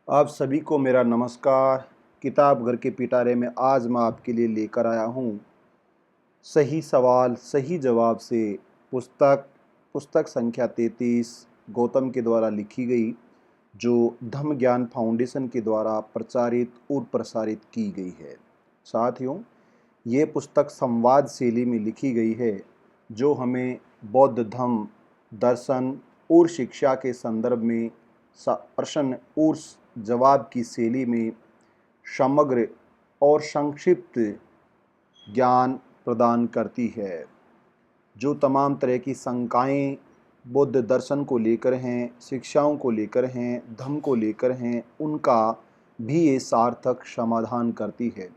आप सभी को मेरा नमस्कार। किताब घर के पिटारे में आज मैं आपके लिए लेकर आया हूँ सही सवाल सही जवाब से पुस्तक पुस्तक संख्या 33 गौतम के द्वारा लिखी गई, जो धम्म ज्ञान फाउंडेशन के द्वारा प्रचारित और प्रसारित की गई है। साथियों, ये पुस्तक संवाद शैली में लिखी गई है, जो हमें बौद्ध धम्म दर्शन और शिक्षा के संदर्भ में प्रश्न और जवाब की शैली में समग्र और संक्षिप्त ज्ञान प्रदान करती है। जो तमाम तरह की शंकाएं बौद्ध दर्शन को लेकर हैं, शिक्षाओं को लेकर हैं, धम्म को लेकर हैं, उनका भी ये सार्थक समाधान करती है।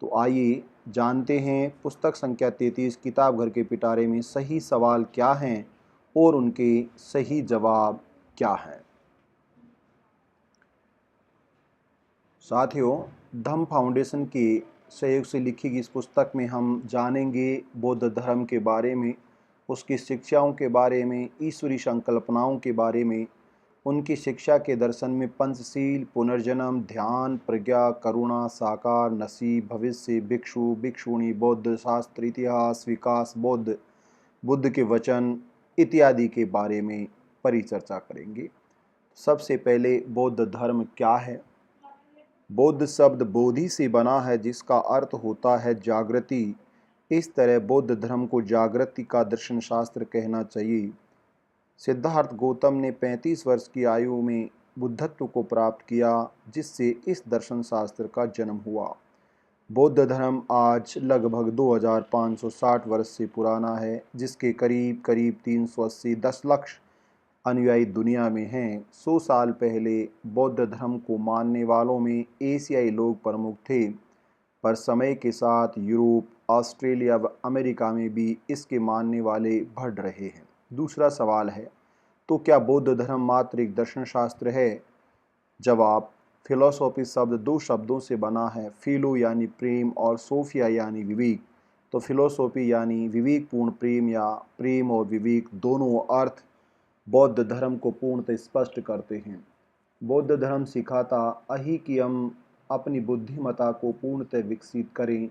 तो आइए जानते हैं पुस्तक संख्या 33 किताब घर के पिटारे में सही सवाल क्या हैं और उनके सही जवाब क्या हैं। साथियों, धम्म फाउंडेशन के सहयोग से लिखी गई इस पुस्तक में हम जानेंगे बौद्ध धर्म के बारे में, उसकी शिक्षाओं के बारे में, ईश्वरी संकल्पनाओं के बारे में, उनकी शिक्षा के दर्शन में पंचशील, पुनर्जन्म, ध्यान, प्रज्ञा, करुणा, साकार, नसीब, भविष्य, भिक्षु, भिक्षुणी, बौद्ध शास्त्र, इतिहास, विकास, बुद्ध के वचन इत्यादि के बारे में परिचर्चा करेंगे। सबसे पहले बौद्ध धर्म क्या है। बौद्ध शब्द बोधि से बना है, जिसका अर्थ होता है जागृति। इस तरह बौद्ध धर्म को जागृति का दर्शन शास्त्र कहना चाहिए। सिद्धार्थ गौतम ने 35 वर्ष की आयु में बुद्धत्व को प्राप्त किया, जिससे इस दर्शन शास्त्र का जन्म हुआ। बौद्ध धर्म आज लगभग 2560 वर्ष से पुराना है, जिसके करीब करीब 380 दशलक्ष अनुयायी दुनिया में हैं। 100 साल पहले बौद्ध धर्म को मानने वालों में एशियाई लोग प्रमुख थे, पर समय के साथ यूरोप, ऑस्ट्रेलिया व अमेरिका में भी इसके मानने वाले बढ़ रहे हैं। दूसरा सवाल है, तो क्या बौद्ध धर्म मात्र एक दर्शन शास्त्र है? जवाब, फिलोसॉफी शब्द दो शब्दों से बना है, फिलो यानी प्रेम और सोफिया यानी विवेक। तो फिलोसॉफी यानी विवेकपूर्ण प्रेम या प्रेम और विवेक दोनों अर्थ बौद्ध धर्म को पूर्णतः स्पष्ट करते हैं। बौद्ध धर्म सिखाता है कि हम अपनी बुद्धिमत्ता को पूर्णतः विकसित करें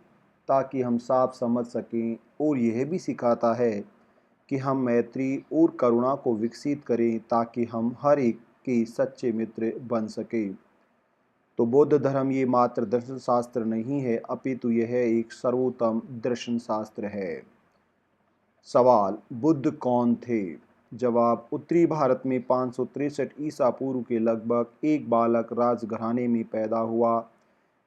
ताकि हम साफ समझ सकें, और यह भी सिखाता है कि हम मैत्री और करुणा को विकसित करें ताकि हम हर एक के सच्चे मित्र बन सकें। तो बौद्ध धर्म ये मात्र दर्शन शास्त्र नहीं है, अपितु यह एक सर्वोत्तम दर्शन शास्त्र है। सवाल, बुद्ध कौन थे? जवाब, उत्तरी भारत में 563 ईसा पूर्व के लगभग एक बालक राजघराने में पैदा हुआ।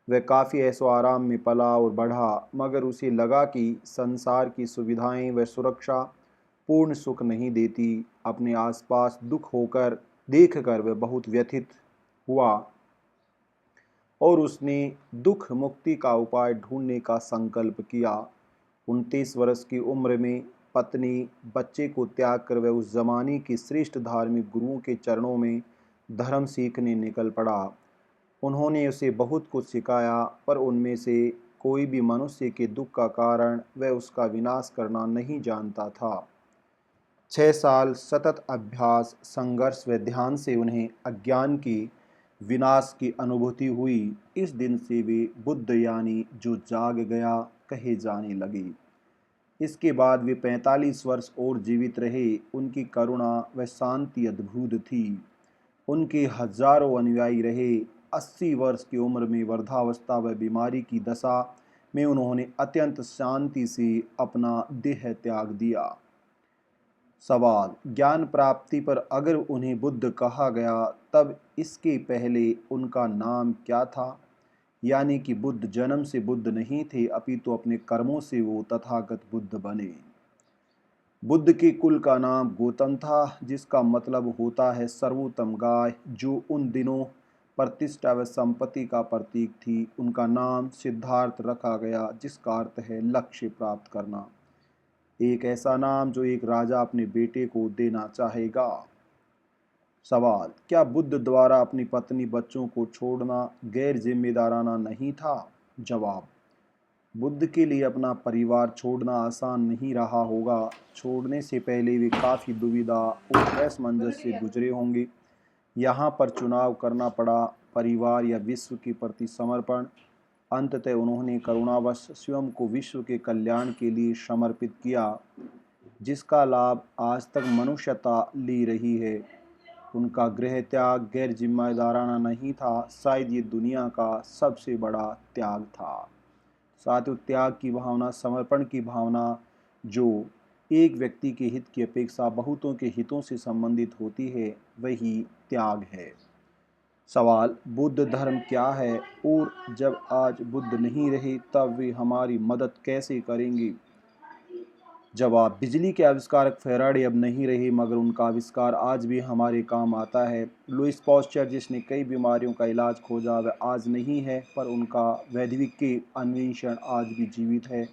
वह काफ़ी ऐशो आराम में पला और बढ़ा, मगर उसे लगा कि संसार की सुविधाएं व सुरक्षा पूर्ण सुख नहीं देती। अपने आसपास दुख होकर देखकर वह बहुत व्यथित हुआ और उसने दुख मुक्ति का उपाय ढूंढने का संकल्प किया। 29 वर्ष की उम्र में पत्नी, बच्चे को त्याग कर वह उस जमाने के श्रेष्ठ धार्मिक गुरुओं के चरणों में धर्म सीखने निकल पड़ा। उन्होंने उसे बहुत कुछ सिखाया, पर उनमें से कोई भी मनुष्य के दुख का कारण वह उसका विनाश करना नहीं जानता था। 6 साल सतत अभ्यास, संघर्ष व ध्यान से उन्हें अज्ञान के विनाश की अनुभूति हुई। इस दिन से वे बुद्ध यानी जो जाग गया कहे जाने लगे। इसके बाद वे 45 वर्ष और जीवित रहे। उनकी करुणा व शांति अद्भुत थी। उनके हजारों अनुयायी रहे। 80 वर्ष की उम्र में वृद्धावस्था व बीमारी की दशा में उन्होंने अत्यंत शांति से अपना देह त्याग दिया। सवाल, ज्ञान प्राप्ति पर अगर उन्हें बुद्ध कहा गया, तब इसके पहले उनका नाम क्या था? यानी कि बुद्ध जन्म से बुद्ध नहीं थे, अपितु अपने कर्मों से वो तथागत बुद्ध बने। बुद्ध के कुल का नाम गौतम था, जिसका मतलब होता है सर्वोत्तम गाय, जो उन दिनों प्रतिष्ठा व संपत्ति का प्रतीक थी। उनका नाम सिद्धार्थ रखा गया, जिसका अर्थ है लक्ष्य प्राप्त करना। एक ऐसा नाम जो एक राजा अपने बेटे को देना चाहेगा। सवाल, क्या बुद्ध द्वारा अपनी पत्नी बच्चों को छोड़ना गैर जिम्मेदाराना नहीं था? जवाब, बुद्ध के लिए अपना परिवार छोड़ना आसान नहीं रहा होगा। छोड़ने से पहले वे काफ़ी दुविधा और असमंजस से गुजरे होंगे। यहाँ पर चुनाव करना पड़ा, परिवार या विश्व के प्रति समर्पण। अंततः उन्होंने करुणावश स्वयं को विश्व के कल्याण के लिए समर्पित किया, जिसका लाभ आज तक मनुष्यता ले रही है। उनका गृह त्याग गैर जिम्मेदाराना नहीं था, शायद ये दुनिया का सबसे बड़ा त्याग था। साथ ही त्याग की भावना, समर्पण की भावना, जो एक व्यक्ति के हित की अपेक्षा बहुतों के हितों से संबंधित होती है, वही त्याग है। सवाल, बुद्ध धर्म क्या है और जब आज बुद्ध नहीं रहे तब वे हमारी मदद कैसे करेंगे? जवाब, बिजली के आविष्कारक फैराडे अब नहीं रहे, मगर उनका आविष्कार आज भी हमारे काम आता है। लुईस पास्चर, जिसने कई बीमारियों का इलाज खोजा, वह आज नहीं है, पर उनका वैद्विक के अन्वेषण आज भी जीवित है।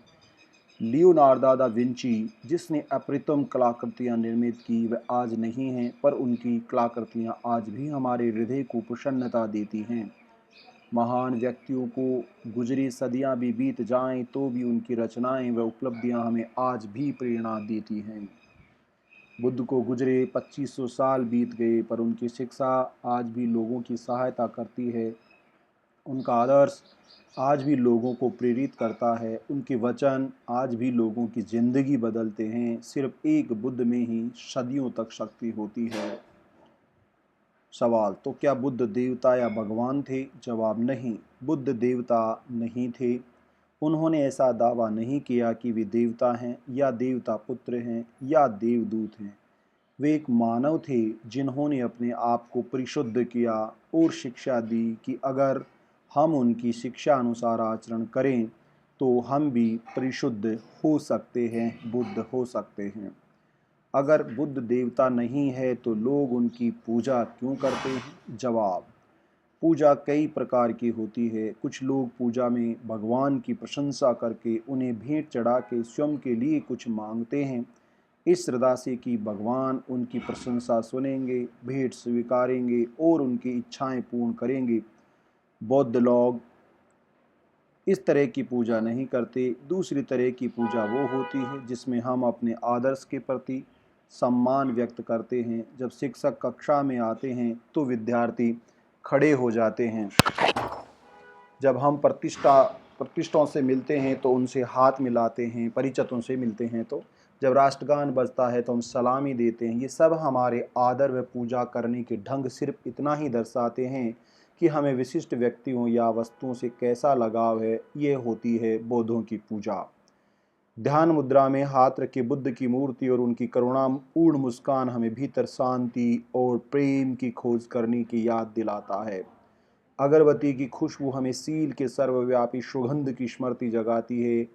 लियोनार्डो दा विंची, जिसने अप्रतिम कलाकृतियां निर्मित की, वह आज नहीं हैं, पर उनकी कलाकृतियां आज भी हमारे हृदय को प्रसन्नता देती हैं। महान व्यक्तियों को गुजरी सदियां भी बीत जाएं तो भी उनकी रचनाएं व उपलब्धियां हमें आज भी प्रेरणा देती हैं। बुद्ध को गुजरे 2500 साल बीत गए, पर उनकी शिक्षा आज भी लोगों की सहायता करती है। उनका आदर्श आज भी लोगों को प्रेरित करता है। उनके वचन आज भी लोगों की जिंदगी बदलते हैं। सिर्फ एक बुद्ध में ही सदियों तक शक्ति होती है। सवाल, तो क्या बुद्ध देवता या भगवान थे? जवाब, नहीं, बुद्ध देवता नहीं थे। उन्होंने ऐसा दावा नहीं किया कि वे देवता हैं या देवता पुत्र हैं या देवदूत हैं। वे एक मानव थे जिन्होंने अपने आप को परिशुद्ध किया और शिक्षा दी कि अगर हम उनकी शिक्षा अनुसार आचरण करें तो हम भी परिशुद्ध हो सकते हैं, बुद्ध हो सकते हैं। अगर बुद्ध देवता नहीं है तो लोग उनकी पूजा क्यों करते हैं? जवाब, पूजा कई प्रकार की होती है। कुछ लोग पूजा में भगवान की प्रशंसा करके उन्हें भेंट चढ़ा के स्वयं के लिए कुछ मांगते हैं, इस श्रद्धा से कि भगवान उनकी प्रशंसा सुनेंगे, भेंट स्वीकारेंगे और उनकी इच्छाएं पूर्ण करेंगे। बौद्ध लोग इस तरह की पूजा नहीं करते। दूसरी तरह की पूजा वो होती है जिसमें हम अपने आदर्श के प्रति सम्मान व्यक्त करते हैं। जब शिक्षक कक्षा में आते हैं तो विद्यार्थी खड़े हो जाते हैं। जब हम प्रतिष्ठों से मिलते हैं तो उनसे हाथ मिलाते हैं। परिचितों से मिलते हैं तो जब राष्ट्रगान बजता है तो हम सलामी देते हैं। ये सब हमारे आदर व पूजा करने के ढंग सिर्फ इतना ही दर्शाते हैं कि हमें विशिष्ट व्यक्तियों या वस्तुओं से कैसा लगाव है। ये होती है बौद्धों की पूजा। ध्यान मुद्रा में हाथ रखे बुद्ध की मूर्ति और उनकी करुणापूर्ण मुस्कान हमें भीतर शांति और प्रेम की खोज करने की याद दिलाता है। अगरबत्ती की खुशबू हमें सील के सर्वव्यापी सुगंध की स्मृति जगाती है।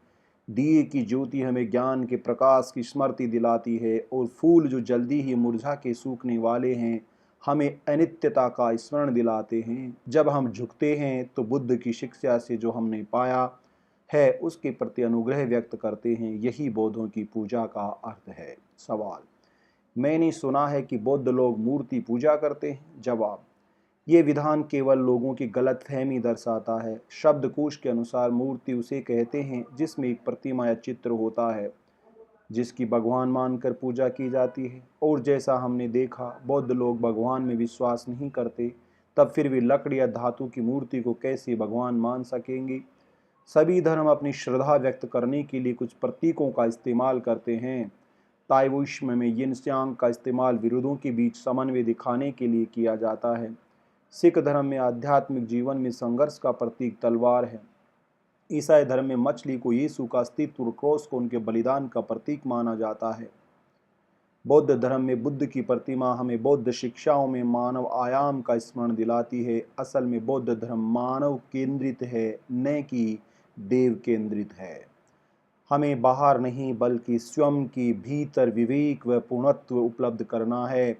दिए की ज्योति हमें ज्ञान के प्रकाश की स्मृति दिलाती है और फूल जो जल्दी ही मुरझा के सूखने वाले हैं हमें अनित्यता का स्मरण दिलाते हैं। जब हम झुकते हैं तो बुद्ध की शिक्षा से जो हमने पाया है उसके प्रति अनुग्रह व्यक्त करते हैं। यही बौद्धों की पूजा का अर्थ है। सवाल, मैंने सुना है कि बौद्ध लोग मूर्ति पूजा करते हैं। जवाब, ये विधान केवल लोगों की गलतफहमी दर्शाता है। शब्दकोश के अनुसार मूर्ति उसे कहते हैं जिसमें एक प्रतिमा या चित्र होता है जिसकी भगवान मानकर पूजा की जाती है। और जैसा हमने देखा, बौद्ध लोग भगवान में विश्वास नहीं करते, तब फिर भी लकड़ी या धातु की मूर्ति को कैसे भगवान मान सकेंगे? सभी धर्म अपनी श्रद्धा व्यक्त करने के लिए कुछ प्रतीकों का इस्तेमाल करते हैं। ताओइज्म में यिन यांग का इस्तेमाल विरोधों के बीच समन्वय दिखाने के लिए किया जाता है। सिख धर्म में आध्यात्मिक जीवन में संघर्ष का प्रतीक तलवार है। ईसाई धर्म में मछली को यीशु का अस्तित्व और क्रॉस को उनके बलिदान का प्रतीक माना जाता है। बौद्ध धर्म में बुद्ध की प्रतिमा हमें बौद्ध शिक्षाओं में मानव आयाम का स्मरण दिलाती है। असल में बौद्ध धर्म मानव केंद्रित है, न कि देव केंद्रित है। हमें बाहर नहीं बल्कि स्वयं की भीतर विवेक व पूर्णत्व उपलब्ध करना है।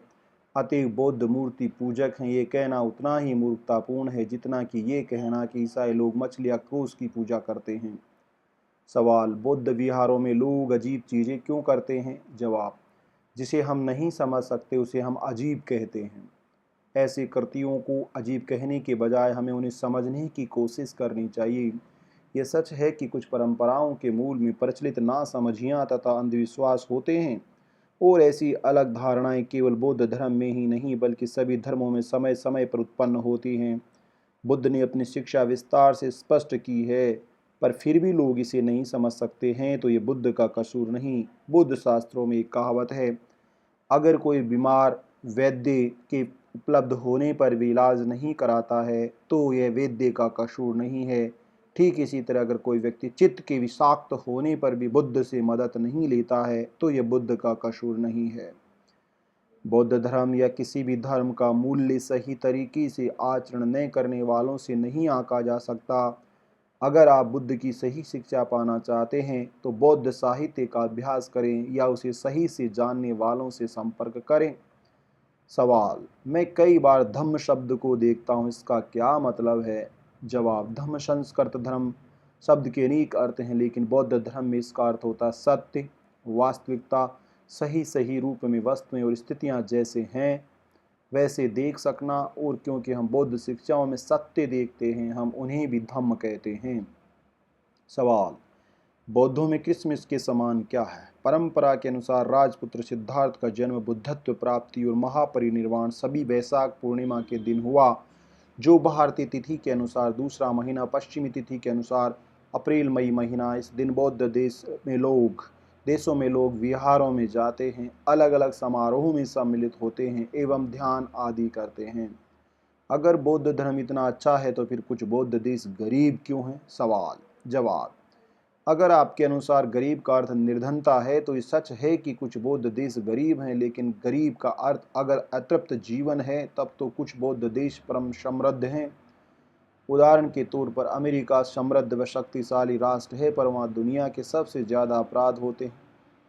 अतएव बौद्ध मूर्ति पूजक हैं, ये कहना उतना ही मूर्खतापूर्ण है जितना कि ये कहना कि ईसाई लोग मछली या क्रूस की पूजा करते हैं। सवाल, बौद्ध विहारों में लोग अजीब चीज़ें क्यों करते हैं? जवाब, जिसे हम नहीं समझ सकते उसे हम अजीब कहते हैं। ऐसे कृतियों को अजीब कहने के बजाय हमें उन्हें समझने की कोशिश करनी चाहिए। यह सच है कि कुछ परंपराओं के मूल में प्रचलित नासमझियाँ तथा अंधविश्वास होते हैं, और ऐसी अलग धारणाएं केवल बौद्ध धर्म में ही नहीं बल्कि सभी धर्मों में समय समय पर उत्पन्न होती हैं। बुद्ध ने अपनी शिक्षा विस्तार से स्पष्ट की है, पर फिर भी लोग इसे नहीं समझ सकते हैं, तो ये बुद्ध का कसूर नहीं। बुद्ध शास्त्रों में एक कहावत है, अगर कोई बीमार वैद्य के उपलब्ध होने पर भी इलाज नहीं कराता है तो यह वैद्य का कसूर नहीं है। ठीक इसी तरह अगर कोई व्यक्ति चित्त के विषाक्त होने पर भी बुद्ध से मदद नहीं लेता है तो यह बुद्ध का कसूर नहीं है। बौद्ध धर्म या किसी भी धर्म का मूल्य सही तरीके से आचरण न करने वालों से नहीं आंका जा सकता। अगर आप बुद्ध की सही शिक्षा पाना चाहते हैं तो बौद्ध साहित्य का अभ्यास करें या उसे सही से जानने वालों से संपर्क करें। सवाल, मैं कई बार धम्म शब्द को देखता हूँ, इसका क्या मतलब है? जवाब, धम्म संस्कृत धर्म शब्द के अनेक अर्थ हैं, लेकिन बौद्ध धर्म में इसका अर्थ होता है सत्य, वास्तविकता, सही रूप में वस्तुएं और स्थितियां जैसे हैं वैसे देख सकना। और क्योंकि हम बौद्ध शिक्षाओं में सत्य देखते हैं, हम उन्हें भी धम्म कहते हैं। सवाल, बौद्धों में क्रिसमस के समान क्या है? परंपरा के अनुसार राजपुत्र सिद्धार्थ का जन्म, बुद्धत्व प्राप्ति और महापरिनिर्वाण सभी वैशाख पूर्णिमा के दिन हुआ, जो भारतीय तिथि के अनुसार दूसरा महीना, पश्चिमी तिथि के अनुसार अप्रैल मई महीना। इस दिन बौद्ध देशों में लोग विहारों में जाते हैं, अलग अलग समारोहों में सम्मिलित होते हैं एवं ध्यान आदि करते हैं। अगर बौद्ध धर्म इतना अच्छा है तो फिर कुछ बौद्ध देश गरीब क्यों हैं? सवाल, जवाब, अगर आपके अनुसार गरीब का अर्थ निर्धनता है तो ये सच है कि कुछ बौद्ध देश गरीब हैं, लेकिन गरीब का अर्थ अगर अतृप्त जीवन है तब तो कुछ बौद्ध देश परम समृद्ध हैं। उदाहरण के तौर पर अमेरिका समृद्ध व शक्तिशाली राष्ट्र है, पर वहाँ दुनिया के सबसे ज़्यादा अपराध होते हैं।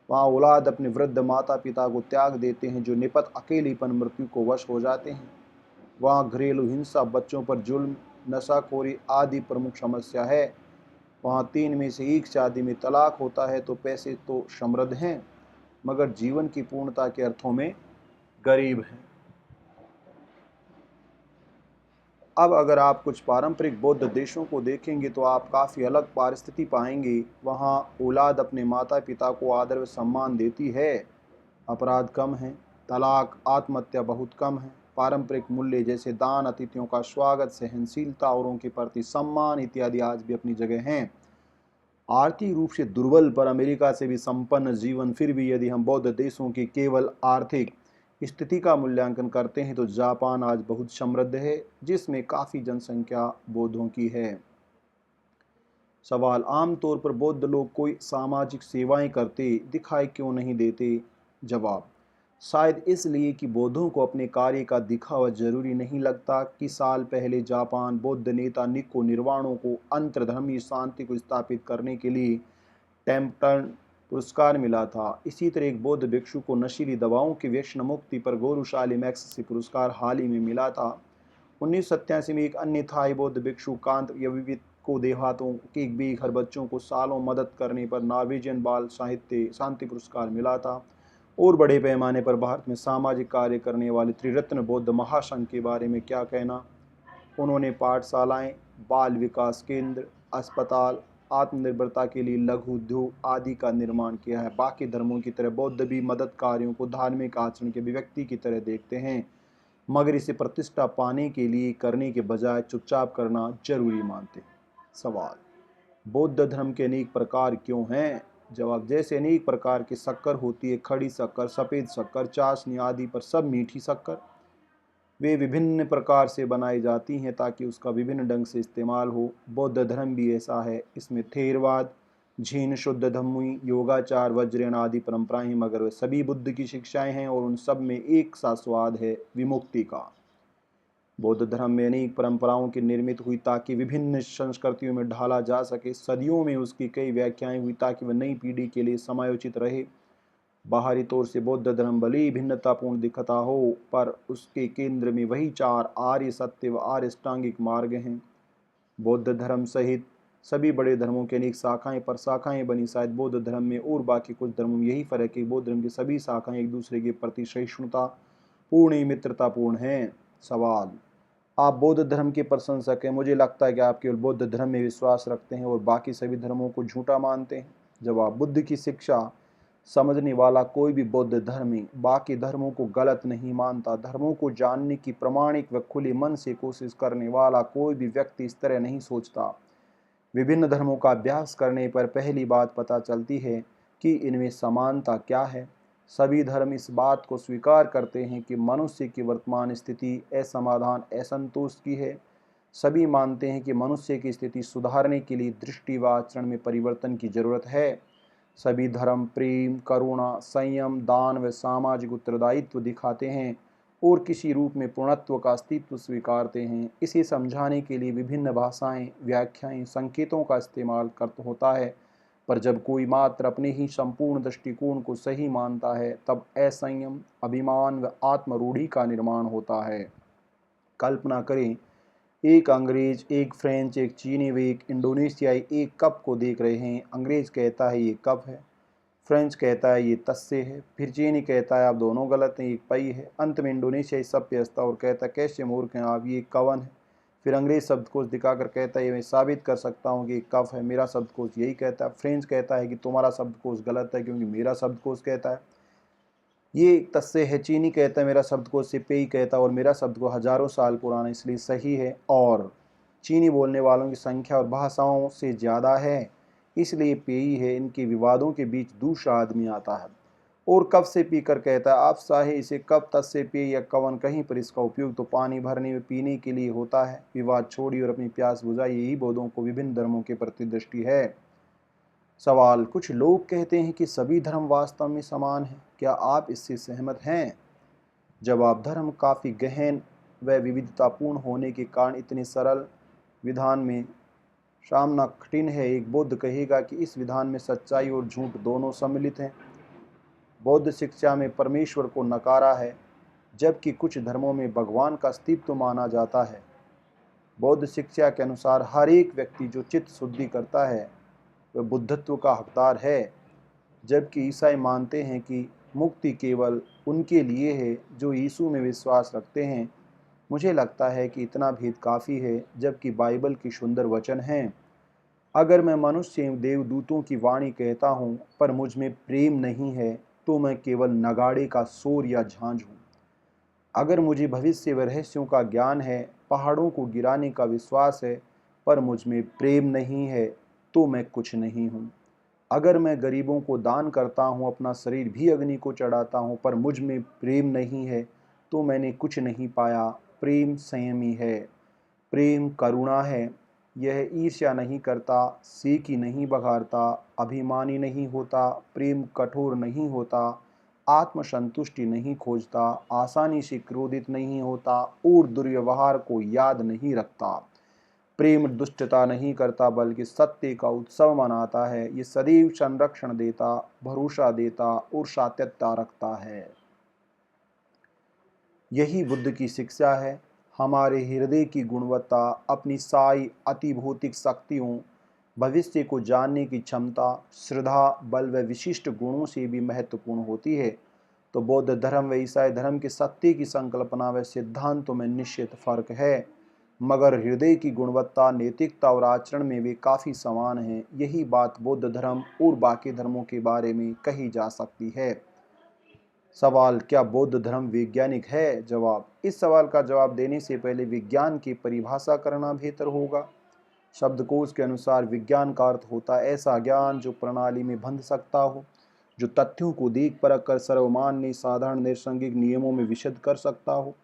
वहाँ औलाद अपने वृद्ध माता पिता को त्याग देते हैं, जो निपट अकेलीपन मृत्यु को वश हो जाते हैं। वहाँ घरेलू हिंसा, बच्चों पर जुल्म, नशाखोरी आदि प्रमुख समस्या है। वहाँ 3 में से 1 शादी में तलाक होता है। तो पैसे तो समृद्ध हैं, मगर जीवन की पूर्णता के अर्थों में गरीब हैं। अब अगर आप कुछ पारंपरिक बौद्ध देशों को देखेंगे तो आप काफ़ी अलग परिस्थिति पाएंगे। वहाँ औलाद अपने माता पिता को आदर व सम्मान देती है, अपराध कम हैं, तलाक आत्महत्या बहुत कम है। पारंपरिक मूल्य जैसे दान, अतिथियों का स्वागत, सहनशीलता, औरों के प्रति सम्मान इत्यादि आज भी अपनी जगह हैं। आर्थिक रूप से दुर्बल पर अमेरिका से भी संपन्न जीवन। फिर भी यदि हम बौद्ध देशों की केवल आर्थिक स्थिति का मूल्यांकन करते हैं तो जापान आज बहुत समृद्ध है, जिसमें काफ़ी जनसंख्या बौद्धों की है। सवाल, आमतौर पर बौद्ध लोग कोई सामाजिक सेवाएं करते दिखाई क्यों नहीं देते? जवाब, शायद इसलिए कि बौद्धों को अपने कार्य का दिखावा जरूरी नहीं लगता। कि साल पहले जापान बौद्ध नेता निको निर्वाणों को अंतर्धर्मीय शांति को स्थापित करने के लिए टेम्पटन पुरस्कार मिला था। इसी तरह एक बौद्ध भिक्षु को नशीली दवाओं की व्यसन मुक्ति पर गौरवशाली मैक्सेसे पुरस्कार हाल ही में मिला था। 1987 में एक अन्य थाई बौद्ध भिक्षु कांत यविवित को देहातों के बेघर बच्चों को सालों मदद करने पर नॉर्वेजियन बाल साहित्य शांति पुरस्कार मिला था। और बड़े पैमाने पर भारत में सामाजिक कार्य करने वाले त्रिरत्न बौद्ध महासंघ के बारे में क्या कहना? उन्होंने पाठशालाएं, बाल विकास केंद्र, अस्पताल, आत्मनिर्भरता के लिए लघु उद्योग आदि का निर्माण किया है। बाकी धर्मों की तरह बौद्ध भी मदद कार्यों को धार्मिक आचरण के अभिव्यक्ति की तरह देखते हैं, मगर इसे प्रतिष्ठा पाने के लिए करने के बजाय चुपचाप करना जरूरी मानते हैं। सवाल, बौद्ध धर्म के अनेक प्रकार क्यों हैं? जवाब, जैसे अनेक प्रकार की शक्कर होती है, खड़ी शक्कर, सफ़ेद शक्कर, चाशनी आदि पर सब मीठी शक्कर, वे विभिन्न प्रकार से बनाई जाती हैं ताकि उसका विभिन्न ढंग से इस्तेमाल हो। बौद्ध धर्म भी ऐसा है। इसमें थेरवाद, झीन, शुद्ध धम्मी, योगाचार, वज्रयन आदि परंपराएं हैं, मगर वे सभी बुद्ध की शिक्षाएं हैं और उन सब में एक सा स्वाद है, विमुक्ति का। बौद्ध धर्म में अनेक परंपराओं की निर्मित हुई ताकि विभिन्न संस्कृतियों में ढाला जा सके। सदियों में उसकी कई व्याख्याएं हुई ताकि वह नई पीढ़ी के लिए समायोचित रहे। बाहरी तौर से बौद्ध धर्म भले ही भिन्नतापूर्ण दिखता हो, पर उसके केंद्र में वही 4 आर्य सत्य व आर्य अष्टांगिक मार्ग हैं। बौद्ध धर्म सहित सभी बड़े धर्मों की अनेक शाखाएं पर शाखाएं बनी। शायद बौद्ध धर्म में और बाकी कुछ धर्मों में यही फर्क है, बौद्ध धर्म की सभी शाखाएं एक दूसरे के प्रति सहिष्णुता पूर्ण मित्रतापूर्ण हैं। सवाल, आप बौद्ध धर्म के प्रशंसक हैं। मुझे लगता है कि आप केवल बौद्ध धर्म में विश्वास रखते हैं और बाकी सभी धर्मों को झूठा मानते हैं। जवाब, बुद्ध की शिक्षा समझने वाला कोई भी बौद्ध धर्मी बाकी धर्मों को गलत नहीं मानता। धर्मों को जानने की प्रामाणिक व खुले मन से कोशिश करने वाला कोई भी व्यक्ति इस तरह नहीं सोचता। विभिन्न धर्मों का अभ्यास करने पर पहली बात पता चलती है कि इनमें समानता क्या है। सभी धर्म इस बात को स्वीकार करते हैं कि मनुष्य की वर्तमान स्थिति असमाधान असंतोष की है। सभी मानते हैं कि मनुष्य की स्थिति सुधारने के लिए दृष्टि व आचरण में परिवर्तन की जरूरत है। सभी धर्म प्रेम, करुणा, संयम, दान व सामाजिक उत्तरदायित्व दिखाते हैं और किसी रूप में पूर्णत्व का अस्तित्व स्वीकारते हैं। इसे समझाने के लिए विभिन्न भाषाएं, व्याख्याएं, संकेतों का इस्तेमाल होता है, पर जब कोई मात्र अपने ही संपूर्ण दृष्टिकोण को सही मानता है तब असंयम, अभिमान व आत्मरूढ़ि का निर्माण होता है। कल्पना करें, एक अंग्रेज, एक फ्रेंच, एक चीनी व एक इंडोनेशियाई एक कप को देख रहे हैं। अंग्रेज कहता है ये कप है, फ्रेंच कहता है ये तस्से है, फिर चीनी कहता है आप दोनों गलत हैं, एक पई है। अंत में इंडोनेशियाई सब पेस्ता और कहता है कैसे मूर्ख हैं आप, ये कवन है। फिर अंग्रेज शब्दकोश दिखाकर कहता है ये मैं साबित कर सकता हूँ कि एक कप है, मेरा शब्दकोश यही कहता है। फ्रेंच कहता है कि तुम्हारा शब्दकोश गलत है क्योंकि मेरा शब्दकोश कहता है ये एक तस्से है। चीनी कहता है मेरा शब्दकोश से पेय कहता है और मेरा शब्दकोश हजारों साल पुराना इसलिए सही है, और चीनी बोलने वालों की संख्या और भाषाओं से ज़्यादा है इसलिए पेय है। इनके विवादों के बीच दूसरा आदमी आता है और कप से पीकर कहता है आप चाहे इसे कप, तस्से, पेय या कवन कहीं पर इसका उपयोग तो पानी भरने में पीने के लिए होता है। विवाद छोड़िए और अपनी प्यास बुझाइए, यही बौद्धों को विभिन्न धर्मों के प्रति दृष्टि है। सवाल, कुछ लोग कहते हैं कि सभी धर्म वास्तव में समान हैं, क्या आप इससे सहमत हैं? जवाब, धर्म काफ़ी गहन व विविधतापूर्ण होने के कारण इतने सरल विधान में सामना कठिन है। एक बौद्ध कहेगा कि इस विधान में सच्चाई और झूठ दोनों सम्मिलित हैं। बौद्ध शिक्षा में परमेश्वर को नकारा है जबकि कुछ धर्मों में भगवान का अस्तित्व माना जाता है। बौद्ध शिक्षा के अनुसार हर एक व्यक्ति जो चित्त शुद्धि करता है वह बुद्धत्व का हकदार है, जबकि ईसाई मानते हैं कि मुक्ति केवल उनके लिए है जो यीशु में विश्वास रखते हैं। मुझे लगता है कि इतना भेद काफ़ी है, जबकि बाइबल की सुंदर वचन हैं। अगर मैं मनुष्य एवं देवदूतों की वाणी कहता हूँ पर मुझ में प्रेम नहीं है तो मैं केवल नगाड़े का शोर या झांझ हूँ। अगर मुझे भविष्य व रहस्यों का ज्ञान है, पहाड़ों को गिराने का विश्वास है, पर मुझ में प्रेम नहीं है तो मैं कुछ नहीं हूँ। अगर मैं गरीबों को दान करता हूँ, अपना शरीर भी अग्नि को चढ़ाता हूँ, पर मुझ में प्रेम नहीं है तो मैंने कुछ नहीं पाया। प्रेम संयमी है, प्रेम करुणा है, यह ईर्ष्या नहीं करता, सेकी नहीं बघारता, अभिमानी नहीं होता, प्रेम कठोर नहीं होता, आत्मसंतुष्टि नहीं खोजता, आसानी से क्रोधित नहीं होता और दुर्व्यवहार को याद नहीं रखता। प्रेम दुष्टता नहीं करता बल्कि सत्य का उत्सव मनाता है। ये सदैव संरक्षण देता, भरोसा देता और सात्यता रखता है। यही बुद्ध की शिक्षा है। हमारे हृदय की गुणवत्ता अपनी साई अति भौतिक शक्तियों, भविष्य को जानने की क्षमता, श्रद्धा, बल व विशिष्ट गुणों से भी महत्वपूर्ण होती है। तो बौद्ध धर्म व ईसाई धर्म के सत्य की संकल्पना व सिद्धांतों में निश्चित फर्क है, मगर हृदय की गुणवत्ता, नैतिकता और आचरण में वे काफ़ी समान हैं। यही बात बौद्ध धर्म और बाकी धर्मों के बारे में कही जा सकती है। सवाल, क्या बौद्ध धर्म वैज्ञानिक है? जवाब, इस सवाल का जवाब देने से पहले विज्ञान की परिभाषा करना बेहतर होगा। शब्दकोश के अनुसार विज्ञान का अर्थ होता है ऐसा ज्ञान जो प्रणाली में बंध सकता हो, जो तथ्यों को देख परख कर सर्वमान्य साधारण नैसर्गिक नियमों में विशद कर सकता हो।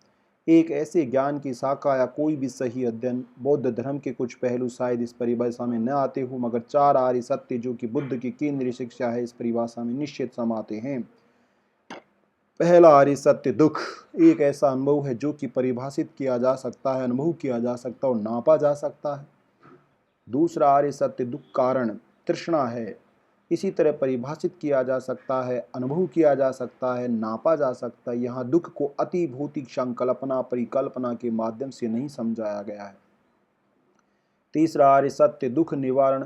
एक ऐसे ज्ञान की शाखा या कोई भी सही अध्ययन। बौद्ध धर्म के कुछ पहलू शायद इस परिभाषा में न आते हो, मगर चार आर्य सत्य जो कि बुद्ध की केंद्रीय शिक्षा है इस परिभाषा में निश्चित समाते हैं। पहला आर्य सत्य दुख एक ऐसा अनुभव है जो कि परिभाषित किया जा सकता है, अनुभव किया जा सकता है और नापा जा सकता है। दूसरा आर्य सत्य दुख कारण तृष्णा है, इसी तरह परिभाषित किया जा सकता है, अनुभव किया जा सकता है, नापा जा सकता है। यहाँ दुख को अति भौतिक संकल्पना परिकल्पना के माध्यम से नहीं समझाया गया है। तीसरा आर्य सत्य दुख निवारण,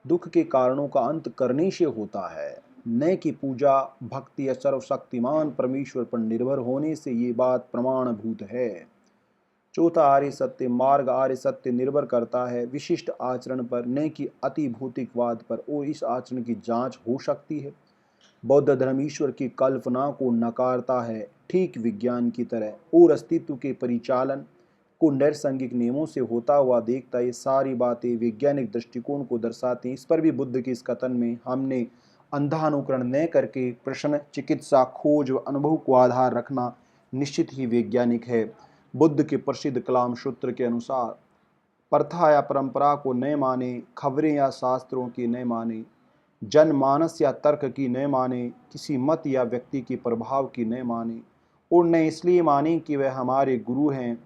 दुख के कारणों का अंत करने से होता है, न कि पूजा भक्ति या सर्वशक्तिमान परमेश्वर पर निर्भर होने से। ये बात प्रमाणभूत है। चौथा आर्य सत्य मार्ग आर्य सत्य निर्भर करता है विशिष्ट आचरण पर, न कि अति भौतिकवाद पर, और इस आचरण की जांच हो सकती है। बौद्ध धर्म ईश्वर की कल्पना को नकारता है, ठीक विज्ञान की तरह, और अस्तित्व के परिचालन को नैसर्गिक नियमों से होता हुआ देखता है। ये सारी बातें वैज्ञानिक दृष्टिकोण को दर्शाती हैं। इस पर भी बुद्ध के इस कथन में हमने अंधा अनुकरण न करके प्रश्न, चिकित्सा, खोज व अनुभव को आधार रखना निश्चित ही वैज्ञानिक है। बुद्ध के प्रसिद्ध कलाम सूत्र के अनुसार प्रथा या परंपरा को न माने, खबरें या शास्त्रों की न माने, जनमानस या तर्क की न माने, किसी मत या व्यक्ति के प्रभाव की न माने, और न इसलिए माने कि वह हमारे गुरु हैं,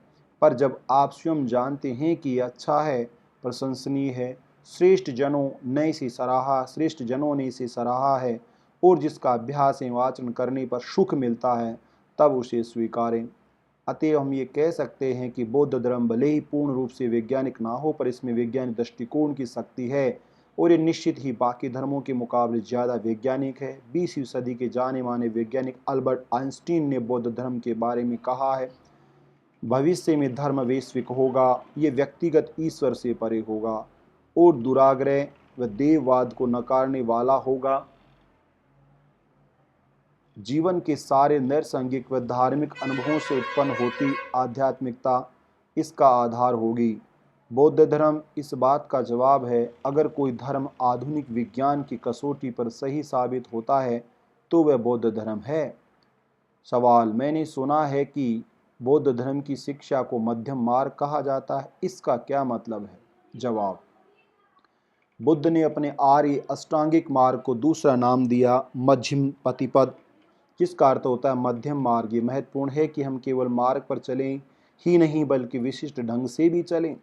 पर जब आप स्वयं जानते हैं कि यह अच्छा है, प्रशंसनीय है, श्रेष्ठ जनों ने इसे सराहा है और जिसका अभ्यास एवं आचरण करने पर सुख मिलता है, तब उसे स्वीकारें। अतएव हम ये कह सकते हैं कि बौद्ध धर्म भले ही पूर्ण रूप से वैज्ञानिक ना हो, पर इसमें वैज्ञानिक दृष्टिकोण की शक्ति है और ये निश्चित ही बाकी धर्मों के मुकाबले ज़्यादा वैज्ञानिक है। 20वीं सदी के जाने माने वैज्ञानिक अल्बर्ट आइंस्टीन ने बौद्ध धर्म के बारे में कहा है, भविष्य में धर्म वैश्विक होगा, ये व्यक्तिगत ईश्वर से परे होगा और दुराग्रह व देववाद को नकारने वाला होगा। जीवन के सारे नैसर्गिक व धार्मिक अनुभवों से उत्पन्न होती आध्यात्मिकता इसका आधार होगी। बौद्ध धर्म इस बात का जवाब है। अगर कोई धर्म आधुनिक विज्ञान की कसौटी पर सही साबित होता है तो वह बौद्ध धर्म है। सवाल, मैंने सुना है कि बौद्ध धर्म की शिक्षा को मध्यम मार्ग कहा जाता है, इसका क्या मतलब है? जवाब, बुद्ध ने अपने आर्य अष्टांगिक मार्ग को दूसरा नाम दिया मध्यम पतिपद, जिसका अर्थ होता है मध्यम मार्ग। ये महत्वपूर्ण है कि हम केवल मार्ग पर चलें ही नहीं बल्कि विशिष्ट ढंग से भी चलें।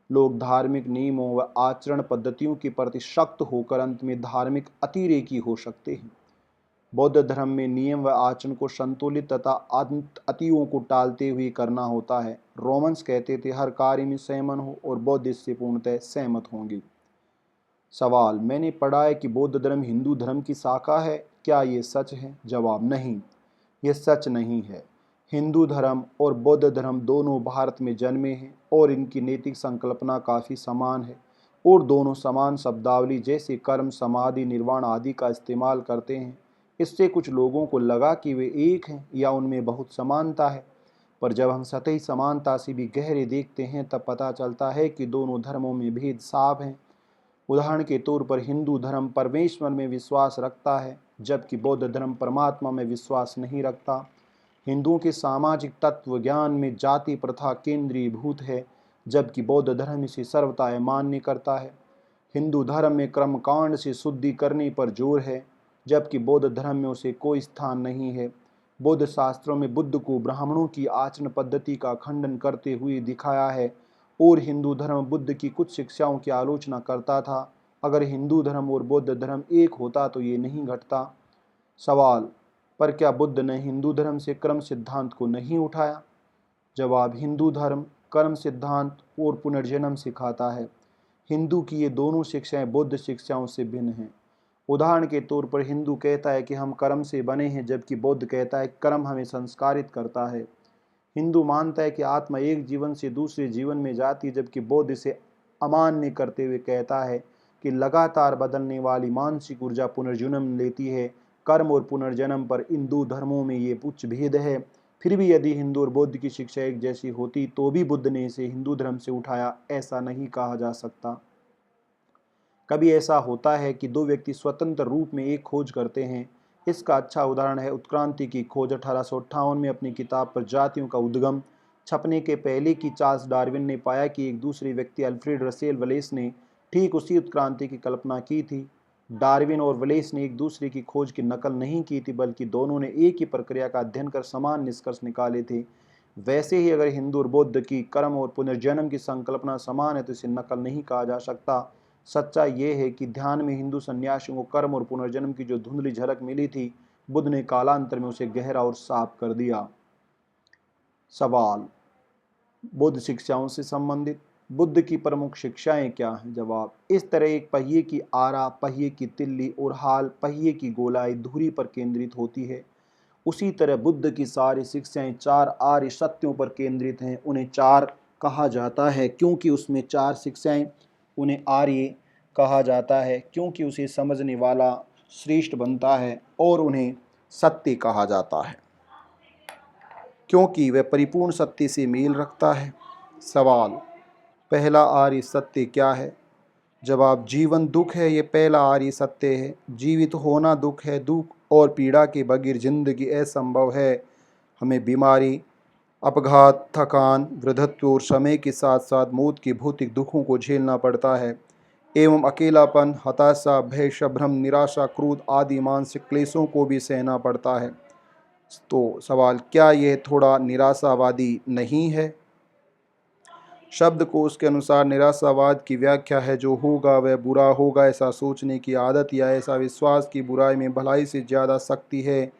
लोग धार्मिक नियमों व आचरण पद्धतियों के प्रति सख्त होकर अंत में धार्मिक अतिरेकी हो सकते हैं। बौद्ध धर्म में नियम व आचरण को संतुलित तथा अतियों को टालते हुए करना होता है। रोमन्स कहते थे हर कार्य में संयमन हो, और बौद्ध इससे पूर्णतः सहमत होंगे। सवाल, मैंने पढ़ा है कि बौद्ध धर्म हिंदू धर्म की शाखा है, क्या ये सच है? जवाब, नहीं, ये सच नहीं है। हिंदू धर्म और बौद्ध धर्म दोनों भारत में जन्मे हैं और इनकी नैतिक संकल्पना काफ़ी समान है और दोनों समान शब्दावली जैसे कर्म, समाधि, निर्वाण आदि का इस्तेमाल करते हैं। इससे कुछ लोगों को लगा कि वे एक हैं या उनमें बहुत समानता है, पर जब हम सतही समानता से भी गहरे देखते हैं तब पता चलता है कि दोनों धर्मों में भेद साफ हैं। उदाहरण के तौर पर हिंदू धर्म परमेश्वर में विश्वास रखता है, जबकि बौद्ध धर्म परमात्मा में विश्वास नहीं रखता। हिंदुओं के सामाजिक तत्व ज्ञान में जाति प्रथा केंद्रीभूत है, जबकि बौद्ध धर्म इसे सर्वथा मान्य करता है। हिंदू धर्म में कर्मकांड से शुद्धि करने पर जोर है, जबकि बौद्ध धर्म में उसे कोई स्थान नहीं है। बौद्ध शास्त्रों में बुद्ध को ब्राह्मणों की आचरण पद्धति का खंडन करते हुए दिखाया है और हिंदू धर्म बुद्ध की कुछ शिक्षाओं की आलोचना करता था। अगर हिंदू धर्म और बौद्ध धर्म एक होता तो ये नहीं घटता। सवाल, पर क्या बुद्ध ने हिंदू धर्म से कर्म सिद्धांत को नहीं उठाया? जवाब, हिंदू धर्म कर्म सिद्धांत और पुनर्जन्म सिखाता है। हिंदू की ये दोनों शिक्षाएं बौद्ध शिक्षाओं से भिन्न हैं। उदाहरण के तौर पर हिंदू कहता है कि हम कर्म से बने हैं, जबकि बौद्ध कहता है कर्म हमें संस्कारित करता है। हिंदू मानता है कि आत्मा एक जीवन से दूसरे जीवन में जाती है, जबकि बौद्ध इसे अमान्य करते हुए कहता है कि लगातार बदलने वाली मानसिक ऊर्जा पुनर्जन्म लेती है। कर्म और पुनर्जन्म पर इन दो धर्मों में ये उच्च भेद है। फिर भी यदि हिंदू और बौद्ध की शिक्षा एक जैसी होती तो भी बुद्ध ने इसे हिंदू धर्म से उठाया, ऐसा नहीं कहा जा सकता। कभी ऐसा होता है कि दो व्यक्ति स्वतंत्र रूप में एक खोज करते हैं। इसका अच्छा उदाहरण है उत्क्रांति की खोज। 1858 में अपनी किताब पर जातियों का उद्गम छपने के पहले की चार्ल्स डार्विन ने पाया कि एक दूसरे व्यक्ति अल्फ्रेड रसेल वेलेस ने ठीक उसी उत्क्रांति की कल्पना की थी। डार्विन और वेलेस ने एक दूसरे की खोज की नकल नहीं की थी, बल्कि दोनों ने एक ही प्रक्रिया का अध्ययन कर समान निष्कर्ष निकाले थे। वैसे ही अगर हिंदू और बौद्ध की कर्म और पुनर्जन्म की संकल्पना समान है तो इसे नकल नहीं कहा जा सकता। सच्चाई ये है कि ध्यान में हिंदू सन्यासियों को कर्म और पुनर्जन्म की जो धुंधली झलक मिली थी, बुद्ध ने कालांतर में उसे गहरा और साफ कर दिया। सवाल, बौद्ध शिक्षाओं से संबंधित बुद्ध की प्रमुख शिक्षाएं क्या हैं? जवाब, इस तरह एक पहिए की आरा, पहिए की तिल्ली और हाल, पहिए की गोलाई धुरी पर केंद्रित होती है, उसी तरह बुद्ध की सारी शिक्षाएं चार आर्य सत्यों पर केंद्रित हैं। उन्हें चार कहा जाता है क्योंकि उसमें चार शिक्षाएं, उन्हें आर्य कहा जाता है क्योंकि उसे समझने वाला श्रेष्ठ बनता है और उन्हें सत्य कहा जाता है, क्योंकि वह परिपूर्ण सत्य से मेल रखता है। सवाल, पहला आर्य सत्य क्या है? जवाब, जीवन दुख है, ये पहला आर्य सत्य है। जीवित होना दुख है, दुख और पीड़ा के बगैर जिंदगी असंभव है। हमें बीमारी, अपघात, थकान, वृद्धत्व और समय के साथ साथ मौत के भौतिक दुखों को झेलना पड़ता है एवं अकेलापन, हताशा, भय, संभ्रम, निराशा, क्रोध आदि मानसिक क्लेशों को भी सहना पड़ता है। तो सवाल, क्या यह थोड़ा निराशावादी नहीं है? शब्दकोश के अनुसार निराशावाद की व्याख्या है जो होगा वह बुरा होगा, ऐसा सोचने की आदत या ऐसा विश्वास कि बुराई में भलाई से ज़्यादा शक्ति है।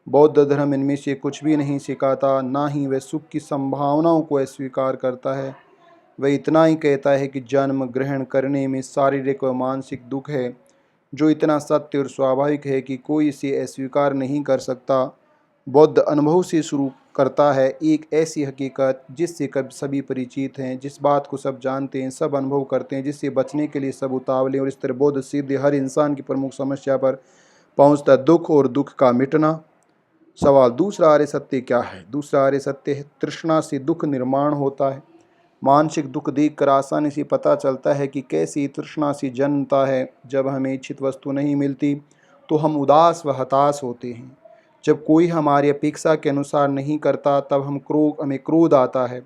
बौद्ध धर्म इनमें से कुछ भी नहीं सिखाता, ना ही वह सुख की संभावनाओं को अस्वीकार करता है। वह इतना ही कहता है कि जन्म ग्रहण करने में शारीरिक व मानसिक दुख है, जो इतना सत्य और स्वाभाविक है कि कोई इसे अस्वीकार नहीं कर सकता। बौद्ध अनुभव से शुरू करता है, एक ऐसी हकीकत जिससे कभी सभी परिचित हैं, जिस बात को सब जानते हैं, सब अनुभव करते हैं, जिससे बचने के लिए सब उतावले, और इस तरह बौद्ध सिद्ध हर इंसान की प्रमुख समस्या पर पहुंचता, दुख और दुख का मिटना। सवाल, दूसरा आर्य सत्य क्या है? दूसरा आर्य सत्य है, तृष्णा से दुख निर्माण होता है। मानसिक दुख देखकर आसानी से पता चलता है कि कैसी तृष्णा से जन्मता है। जब हमें इच्छित वस्तु नहीं मिलती तो हम उदास व हताश होते हैं। जब कोई हमारी अपेक्षा के अनुसार नहीं करता तब हमें क्रोध आता है।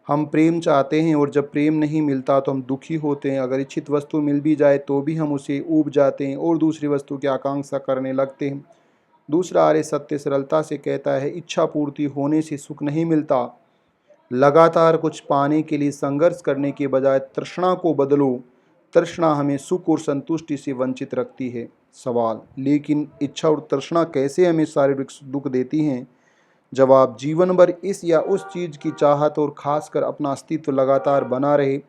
हम प्रेम चाहते हैं और जब प्रेम नहीं मिलता तो हम दुखी होते हैं। अगर इच्छित वस्तु मिल भी जाए तो भी हम उसे ऊब जाते हैं और दूसरी वस्तु की आकांक्षा करने लगते हैं। दूसरा आर्य सत्य सरलता से कहता है, इच्छा पूर्ति होने से सुख नहीं मिलता। लगातार कुछ पाने के लिए संघर्ष करने के बजाय तृष्णा को बदलो। तृष्णा हमें सुख और संतुष्टि से वंचित रखती है। सवाल, लेकिन इच्छा और तृष्णा कैसे हमें शारीरिक दुख देती हैं? जवाब, जीवन भर इस या उस चीज़ की चाहत और खासकर अपना अस्तित्व लगातार बना रहे,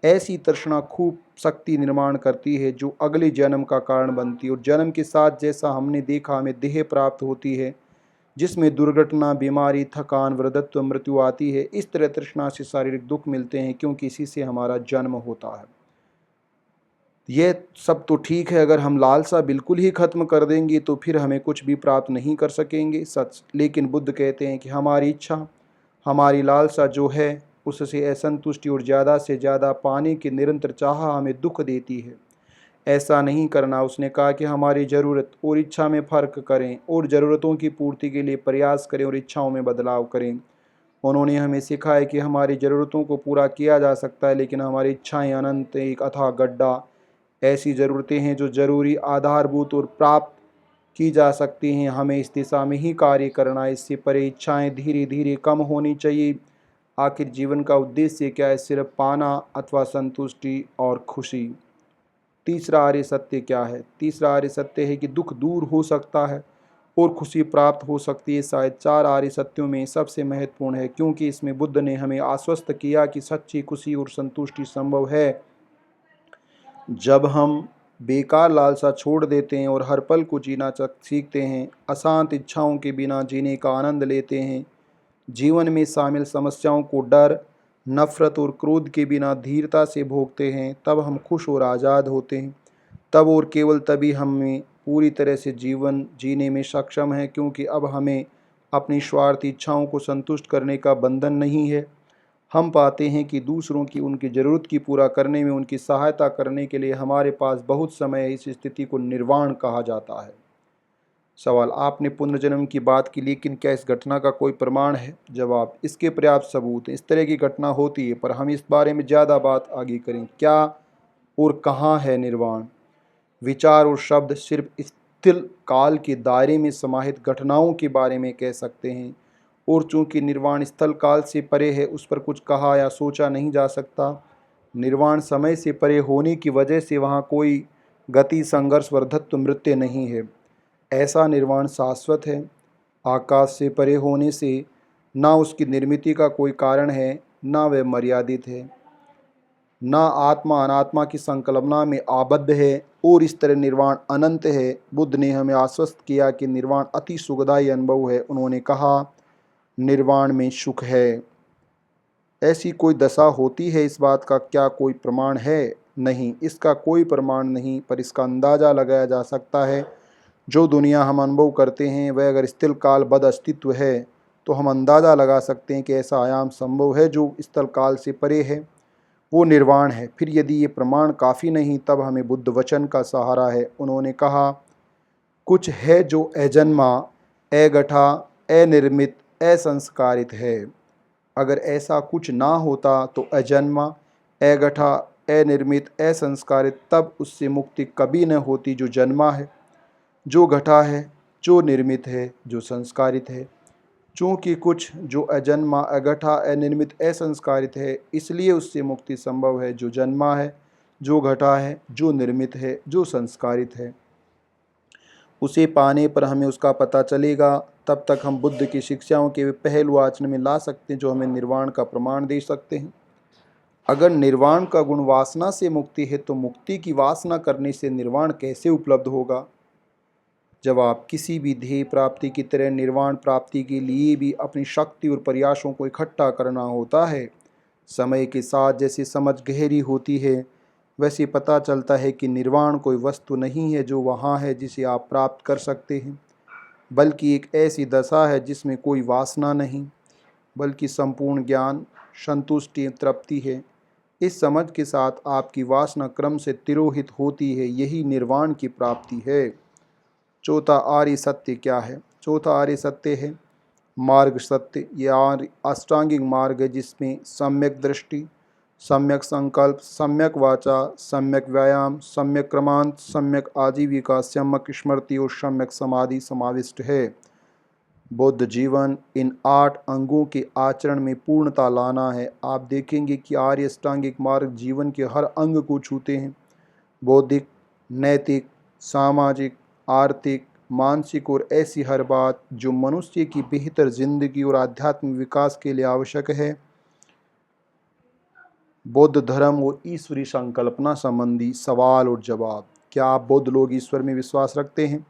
ऐसी तृष्णा खूब शक्ति निर्माण करती है जो अगले जन्म का कारण बनती है। और जन्म के साथ जैसा हमने देखा हमें देह प्राप्त होती है जिसमें दुर्घटना, बीमारी, थकान, वृद्धत्व, मृत्यु आती है। इस तरह तृष्णा से शारीरिक दुख मिलते हैं क्योंकि इसी से हमारा जन्म होता है। यह सब तो ठीक है, अगर हम लालसा बिल्कुल ही खत्म कर देंगे तो फिर हमें कुछ भी प्राप्त नहीं कर सकेंगे, सच। लेकिन बुद्ध कहते हैं कि हमारी इच्छा, हमारी लालसा जो है उससे असंतुष्टि और ज़्यादा से ज़्यादा पाने की निरंतर चाह हमें दुख देती है। ऐसा नहीं करना। उसने कहा कि हमारी ज़रूरत और इच्छा में फ़र्क करें और ज़रूरतों की पूर्ति के लिए प्रयास करें और इच्छाओं में बदलाव करें। उन्होंने हमें सिखाया कि हमारी ज़रूरतों को पूरा किया जा सकता है, लेकिन हमारी इच्छाएं अनंत एक अथाह गड्ढा। ऐसी ज़रूरतें हैं जो ज़रूरी, आधारभूत और प्राप्त की जा सकती हैं। हमें इस दिशा में ही कार्य करना है। इससे परे इच्छाएं धीरे धीरे कम होनी चाहिए। आखिर जीवन का उद्देश्य क्या है? सिर्फ पाना अथवा संतुष्टि और खुशी। तीसरा आर्य सत्य क्या है? तीसरा आर्य सत्य है कि दुख दूर हो सकता है और खुशी प्राप्त हो सकती है। शायद चार आर्य सत्यों में सबसे महत्वपूर्ण है, क्योंकि इसमें बुद्ध ने हमें आश्वस्त किया कि सच्ची खुशी और संतुष्टि संभव है जब हम बेकार लालसा छोड़ देते हैं और हर पल को जीना सीखते हैं, अशांत इच्छाओं के बिना जीने का आनंद लेते हैं, जीवन में शामिल समस्याओं को डर, नफरत और क्रोध के बिना धीरता से भोगते हैं। तब हम खुश और आज़ाद होते हैं। तब और केवल तभी हमें पूरी तरह से जीवन जीने में सक्षम हैं, क्योंकि अब हमें अपनी स्वार्थी इच्छाओं को संतुष्ट करने का बंधन नहीं है। हम पाते हैं कि दूसरों की उनकी ज़रूरत की पूरा करने में उनकी सहायता करने के लिए हमारे पास बहुत समय है। इस स्थिति को निर्वाण कहा जाता है। सवाल, आपने पुनर्जन्म की बात की, लेकिन क्या इस घटना का कोई प्रमाण है? जवाब, इसके पर्याप्त सबूत हैं। इस तरह की घटना होती है, पर हम इस बारे में ज़्यादा बात आगे करें। क्या और कहाँ है निर्वाण? विचार और शब्द सिर्फ स्थिर काल के दायरे में समाहित घटनाओं के बारे में कह सकते हैं, और चूंकि निर्वाण स्थल काल से परे है, उस पर कुछ कहा या सोचा नहीं जा सकता। निर्वाण समय से परे होने की वजह से वहाँ कोई गति, संघर्ष, वर्धत्व, मृत्यु नहीं है। ऐसा निर्वाण शाश्वत है। आकाश से परे होने से ना उसकी निर्मित का कोई कारण है, ना वह मर्यादित है, ना आत्मा अनात्मा की संकल्पना में आबद्ध है, और इस तरह निर्वाण अनंत है। बुद्ध ने हमें आश्वस्त किया कि निर्वाण अति सुखदायी अनुभव है। उन्होंने कहा, निर्वाण में सुख है। ऐसी कोई दशा होती है, इस बात का क्या कोई प्रमाण है? नहीं, इसका कोई प्रमाण नहीं, पर इसका अंदाज़ा लगाया जा सकता है। जो दुनिया हम अनुभव करते हैं वह अगर स्थल काल बद अस्तित्व है तो हम अंदाज़ा लगा सकते हैं कि ऐसा आयाम संभव है जो स्थल काल से परे है, वो निर्वाण है। फिर यदि ये प्रमाण काफ़ी नहीं तब हमें बुद्ध वचन का सहारा है। उन्होंने कहा, कुछ है जो अजन्मा, अगठा, अनिर्मित, असंस्कारित है। अगर ऐसा कुछ ना होता तो अजन्मा, अगठा, अनिर्मित, असंस्कारित, तब उससे मुक्ति कभी न होती जो जन्मा है, जो घटा है, जो निर्मित है, जो संस्कारित है। चूँकि कुछ जो अजन्मा, अगठा, अनिर्मित, असंस्कारित है, इसलिए उससे मुक्ति संभव है जो जन्मा है, जो घटा है, जो निर्मित है, जो संस्कारित है। उसे पाने पर हमें उसका पता चलेगा। तब तक हम बुद्ध की शिक्षाओं के वे पहलू आचरण में ला सकते हैं जो हमें निर्वाण का प्रमाण दे सकते हैं। अगर निर्वाण का गुण वासना से मुक्ति है तो मुक्ति की वासना करने से निर्वाण कैसे उपलब्ध होगा? जब आप किसी भी ध्येय प्राप्ति की तरह निर्वाण प्राप्ति के लिए भी अपनी शक्ति और प्रयासों को इकट्ठा करना होता है, समय के साथ जैसे समझ गहरी होती है वैसे पता चलता है कि निर्वाण कोई वस्तु नहीं है जो वहाँ है जिसे आप प्राप्त कर सकते हैं, बल्कि एक ऐसी दशा है जिसमें कोई वासना नहीं, बल्कि संपूर्ण ज्ञान, संतुष्टि, तृप्ति है। इस समझ के साथ आपकी वासना क्रम से तिरोहित होती है, यही निर्वाण की प्राप्ति है। चौथा आर्य सत्य क्या है? चौथा आर्य सत्य है मार्ग सत्य। यह आर्य अष्टांगिक मार्ग है जिसमें सम्यक दृष्टि, सम्यक संकल्प, सम्यक वाचा, सम्यक व्यायाम, सम्यक क्रमांत, सम्यक आजीविका, सम्यक स्मृति और सम्यक समाधि समाविष्ट है। बौद्ध जीवन इन 8 अंगों के आचरण में पूर्णता लाना है। आप देखेंगे कि आर्य अष्टांगिक मार्ग जीवन के हर अंग को छूते हैं। बौद्धिक, नैतिक, सामाजिक, आर्थिक, मानसिक और ऐसी हर बात जो मनुष्य की बेहतर जिंदगी और आध्यात्मिक विकास के लिए आवश्यक है। बौद्ध धर्म और ईश्वरीय संकल्पना संबंधी सवाल और जवाब। क्या आप बौद्ध लोग ईश्वर में विश्वास रखते हैं?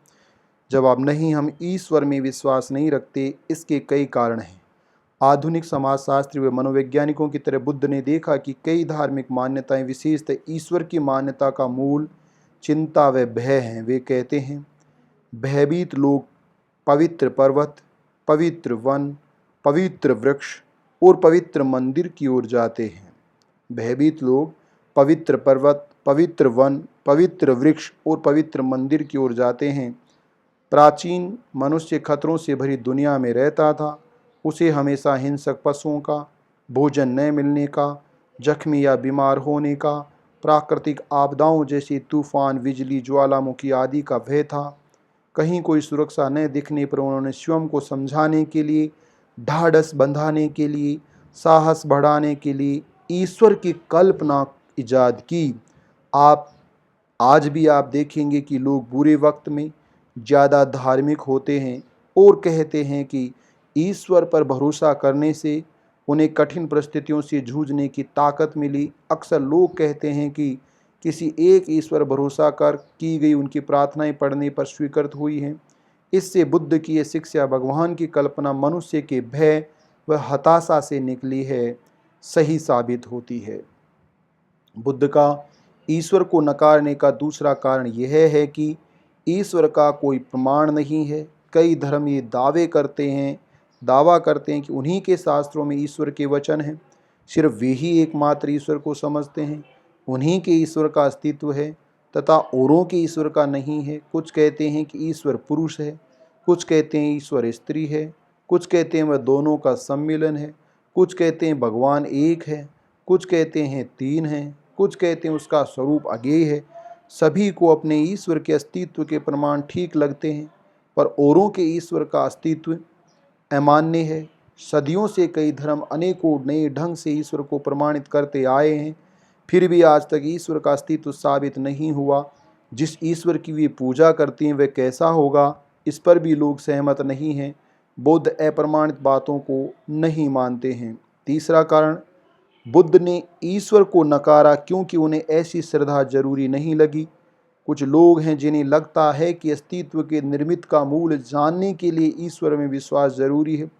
जवाब नहीं, हम ईश्वर में विश्वास नहीं रखते। इसके कई कारण हैं। आधुनिक समाजशास्त्री व मनोवैज्ञानिकों की तरह बुद्ध ने देखा कि कई धार्मिक मान्यताएं विशेषतः ईश्वर की मान्यता का मूल चिंता व भय हैं। वे कहते हैं, भयभीत लोग पवित्र पर्वत, पवित्र वन, पवित्र वृक्ष और पवित्र मंदिर की ओर जाते हैं। भयभीत लोग पवित्र पर्वत, पवित्र वन, पवित्र वृक्ष और पवित्र मंदिर की ओर जाते हैं। प्राचीन मनुष्य खतरों से भरी दुनिया में रहता था। उसे हमेशा हिंसक पशुओं का, भोजन न मिलने का, जख्मी या बीमार होने का, प्राकृतिक आपदाओं जैसे तूफान, बिजली, ज्वालामुखी आदि का भय था। कहीं कोई सुरक्षा न दिखने पर उन्होंने स्वयं को समझाने के लिए, ढाढ़स बंधाने के लिए, साहस बढ़ाने के लिए ईश्वर की कल्पना इजाद की। आज भी आप देखेंगे कि लोग बुरे वक्त में ज़्यादा धार्मिक होते हैं और कहते हैं कि ईश्वर पर भरोसा करने से उन्हें कठिन परिस्थितियों से जूझने की ताकत मिली। अक्सर लोग कहते हैं कि किसी एक ईश्वर भरोसा कर की गई उनकी प्रार्थनाएं पढ़ने पर स्वीकृत हुई हैं। इससे बुद्ध की यह शिक्षा भगवान की कल्पना मनुष्य के भय व हताशा से निकली है, सही साबित होती है। बुद्ध का ईश्वर को नकारने का दूसरा कारण यह है कि ईश्वर का कोई प्रमाण नहीं है। कई धर्म ये दावा करते हैं कि उन्हीं के शास्त्रों में ईश्वर के वचन हैं। सिर्फ वे ही एकमात्र ईश्वर को समझते हैं। उन्हीं के ईश्वर का अस्तित्व है तथा औरों के ईश्वर का नहीं है। कुछ कहते हैं कि ईश्वर पुरुष है, कुछ कहते हैं ईश्वर स्त्री है, कुछ कहते हैं वह दोनों का सम्मिलन है, कुछ कहते हैं भगवान एक है, कुछ कहते हैं 3 हैं, कुछ कहते हैं उसका स्वरूप अज्ञेय है। सभी को अपने ईश्वर के अस्तित्व के प्रमाण ठीक लगते हैं, पर औरों के ईश्वर का अस्तित्व अमान्य है। सदियों से कई धर्म अनेकों नए ढंग से ईश्वर को प्रमाणित करते आए हैं, फिर भी आज तक ईश्वर का अस्तित्व साबित नहीं हुआ। जिस ईश्वर की वे पूजा करती हैं वह कैसा होगा, इस पर भी लोग सहमत नहीं हैं। बौद्ध अप्रमाणित बातों को नहीं मानते हैं। तीसरा कारण, बुद्ध ने ईश्वर को नकारा क्योंकि उन्हें ऐसी श्रद्धा जरूरी नहीं लगी। कुछ लोग हैं जिन्हें लगता है कि अस्तित्व के निर्मित का मूल जानने के लिए ईश्वर में विश्वास जरूरी है,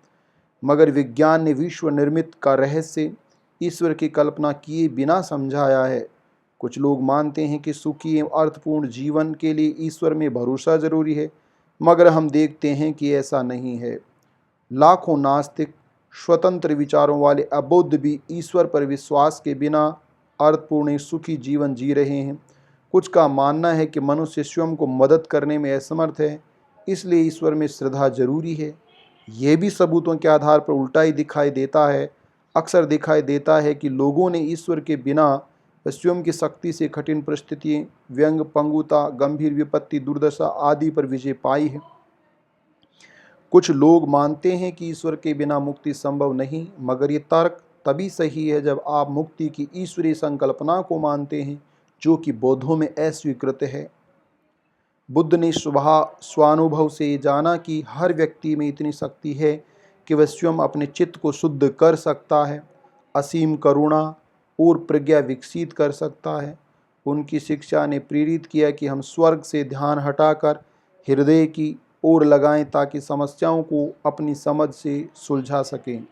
मगर विज्ञान ने विश्व निर्मित का रहस्य ईश्वर की कल्पना किए बिना समझाया है। कुछ लोग मानते हैं कि सुखी एवं अर्थपूर्ण जीवन के लिए ईश्वर में भरोसा जरूरी है, मगर हम देखते हैं कि ऐसा नहीं है। लाखों नास्तिक, स्वतंत्र विचारों वाले अबुद्ध भी ईश्वर पर विश्वास के बिना अर्थपूर्ण सुखी जीवन जी रहे हैं। कुछ का मानना है कि मनुष्य स्वयं को मदद करने में असमर्थ है, इसलिए ईश्वर में श्रद्धा जरूरी है। यह भी सबूतों के आधार पर उल्टा ही दिखाई देता है। अक्सर दिखाई देता है कि लोगों ने ईश्वर के बिना स्वयं की शक्ति से कठिन परिस्थितियों, व्यंग, पंगुता, गंभीर विपत्ति, दुर्दशा आदि पर विजय पाई है। कुछ लोग मानते हैं कि ईश्वर के बिना मुक्ति संभव नहीं, मगर ये तर्क तभी सही है जब आप मुक्ति की ईश्वरीय संकल्पना को मानते हैं, जो कि बौद्धों में अस्वीकृत है। बुद्ध ने स्वानुभव से जाना कि हर व्यक्ति में इतनी शक्ति है कि वह स्वयं अपने चित्त को शुद्ध कर सकता है, असीम करुणा और प्रज्ञा विकसित कर सकता है। उनकी शिक्षा ने प्रेरित किया कि हम स्वर्ग से ध्यान हटाकर हृदय की ओर लगाएं ताकि समस्याओं को अपनी समझ से सुलझा सकें।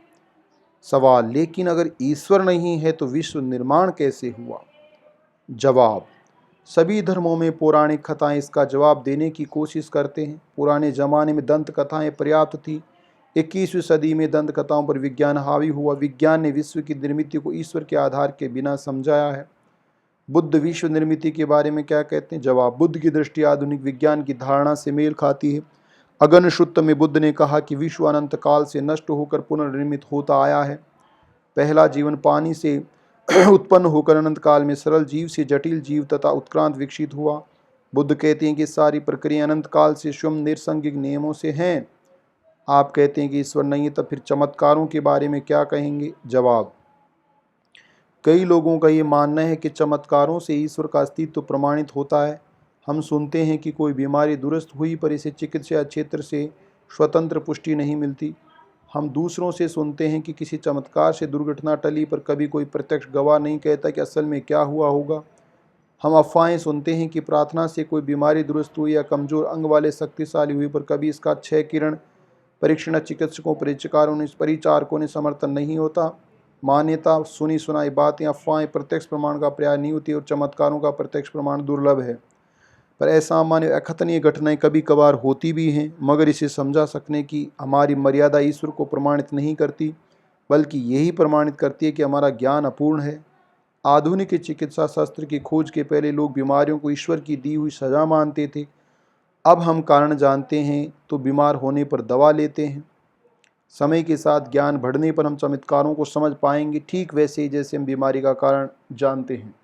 सवाल, लेकिन अगर ईश्वर नहीं है तो विश्व निर्माण कैसे हुआ? जवाब, सभी धर्मों में पौराणिक कथाएं इसका जवाब देने की कोशिश करते हैं। पुराने जमाने में दंत कथाएं पर्याप्त थी। 21वीं सदी में दंत कथाओं पर विज्ञान हावी हुआ। विज्ञान ने विश्व की निर्मिति को ईश्वर के आधार के बिना समझाया है। बुद्ध विश्व निर्मिति के बारे में क्या कहते हैं? जवाब, बुद्ध की दृष्टि आधुनिक विज्ञान की धारणा से मेल खाती है। अगन शुत्त में बुद्ध ने कहा कि विश्व अनंत काल से नष्ट होकर पुनर्निर्मित होता आया है। पहला जीवन पानी से उत्पन्न होकर अनंत काल में सरल जीव से जटिल जीव तथा उत्क्रांत विकसित हुआ। बुद्ध कहते हैं कि सारी प्रक्रिया अनंत काल से स्वयं निरसंगिक नियमों से हैं। आप कहते हैं कि ईश्वर नहीं है, तब फिर चमत्कारों के बारे में क्या कहेंगे? जवाब, कई लोगों का ये मानना है कि चमत्कारों से ईश्वर का अस्तित्व प्रमाणित होता है। हम सुनते हैं कि कोई बीमारी दुरुस्त हुई पर इसे चिकित्सा क्षेत्र से स्वतंत्र पुष्टि नहीं मिलती। हम दूसरों से सुनते हैं कि किसी चमत्कार से दुर्घटना टली पर कभी कोई प्रत्यक्ष गवाह नहीं कहता कि असल में क्या हुआ होगा। हम अफवाहें सुनते हैं कि प्रार्थना से कोई बीमारी दुरुस्त हुई या कमज़ोर अंग वाले शक्तिशाली हुई, पर कभी इसका 6 किरण परीक्षण चिकित्सकों, परिचारकों ने समर्थन नहीं होता। मान्यता, सुनी सुनाई बातें, अफवाहें प्रत्यक्ष प्रमाण का पर्याय नहीं होती और चमत्कारों का प्रत्यक्ष प्रमाण दुर्लभ है। पर असामान्य अकथनीय घटनाएं कभी कभार होती भी हैं, मगर इसे समझा सकने की हमारी मर्यादा ईश्वर को प्रमाणित नहीं करती, बल्कि यही प्रमाणित करती है कि हमारा ज्ञान अपूर्ण है। आधुनिक चिकित्सा शास्त्र की खोज के पहले लोग बीमारियों को ईश्वर की दी हुई सजा मानते थे। अब हम कारण जानते हैं तो बीमार होने पर दवा लेते हैं। समय के साथ ज्ञान बढ़ने पर हम चमत्कारों को समझ पाएंगे, ठीक वैसे ही जैसे हम बीमारी का कारण जानते हैं।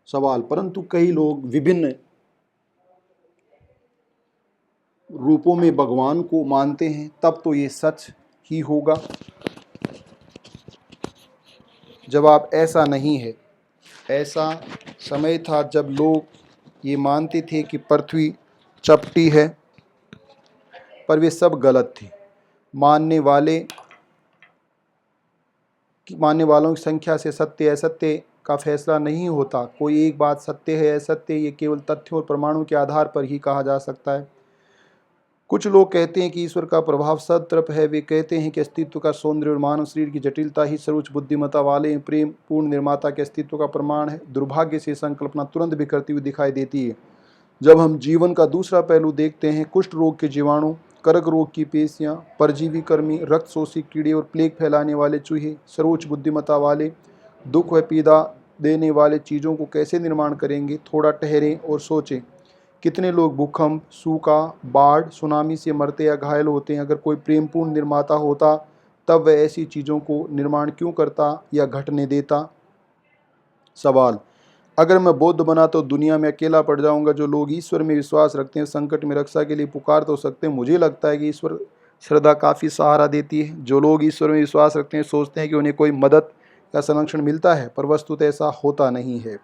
सवाल, परंतु कई लोग विभिन्न रूपों में भगवान को मानते हैं, तब तो ये सच ही होगा। जवाब, ऐसा नहीं है। ऐसा समय था जब लोग ये मानते थे कि पृथ्वी चपटी है, पर वे सब गलत थे। मानने वालों की संख्या से सत्य असत्य का फैसला नहीं होता। कोई एक बात सत्य है असत्य, ये केवल तथ्यों और प्रमाणों के आधार पर ही कहा जा सकता है। कुछ लोग कहते हैं कि ईश्वर का प्रभाव सतर्फ है। वे कहते हैं कि अस्तित्व का सौंदर्य और मानव शरीर की जटिलता ही सर्वोच्च बुद्धिमत्ता वाले प्रेम पूर्ण निर्माता के अस्तित्व का प्रमाण है। दुर्भाग्य से संकल्पना तुरंत बिखरती हुई दिखाई देती है जब हम जीवन का दूसरा पहलू देखते हैं। कुष्ठ रोग के जीवाणु, कर्क रोग की पेशियां, परजीवी कर्मी, रक्त शोषी कीड़े और प्लेग फैलाने वाले चूहे सर्वोच्च बुद्धिमत्ता वाले दुख व पीड़ा देने वाले चीज़ों को कैसे निर्माण करेंगे? थोड़ा ठहरें और सोचें। कितने लोग भूकंप, सूखा, बाढ़, सुनामी से मरते या घायल होते हैं? अगर कोई प्रेमपूर्ण निर्माता होता तब वह ऐसी चीज़ों को निर्माण क्यों करता या घटने देता? सवाल, अगर मैं बौद्ध बना तो दुनिया में अकेला पड़ जाऊंगा। जो लोग ईश्वर में विश्वास रखते हैं संकट में रक्षा के लिए पुकार तो सकते हैं। मुझे लगता है कि ईश्वर श्रद्धा काफ़ी सहारा देती है। जो लोग ईश्वर में विश्वास रखते हैं सोचते हैं कि उन्हें कोई मदद या संरक्षण मिलता है, पर वस्तुतः ऐसा होता नहीं है।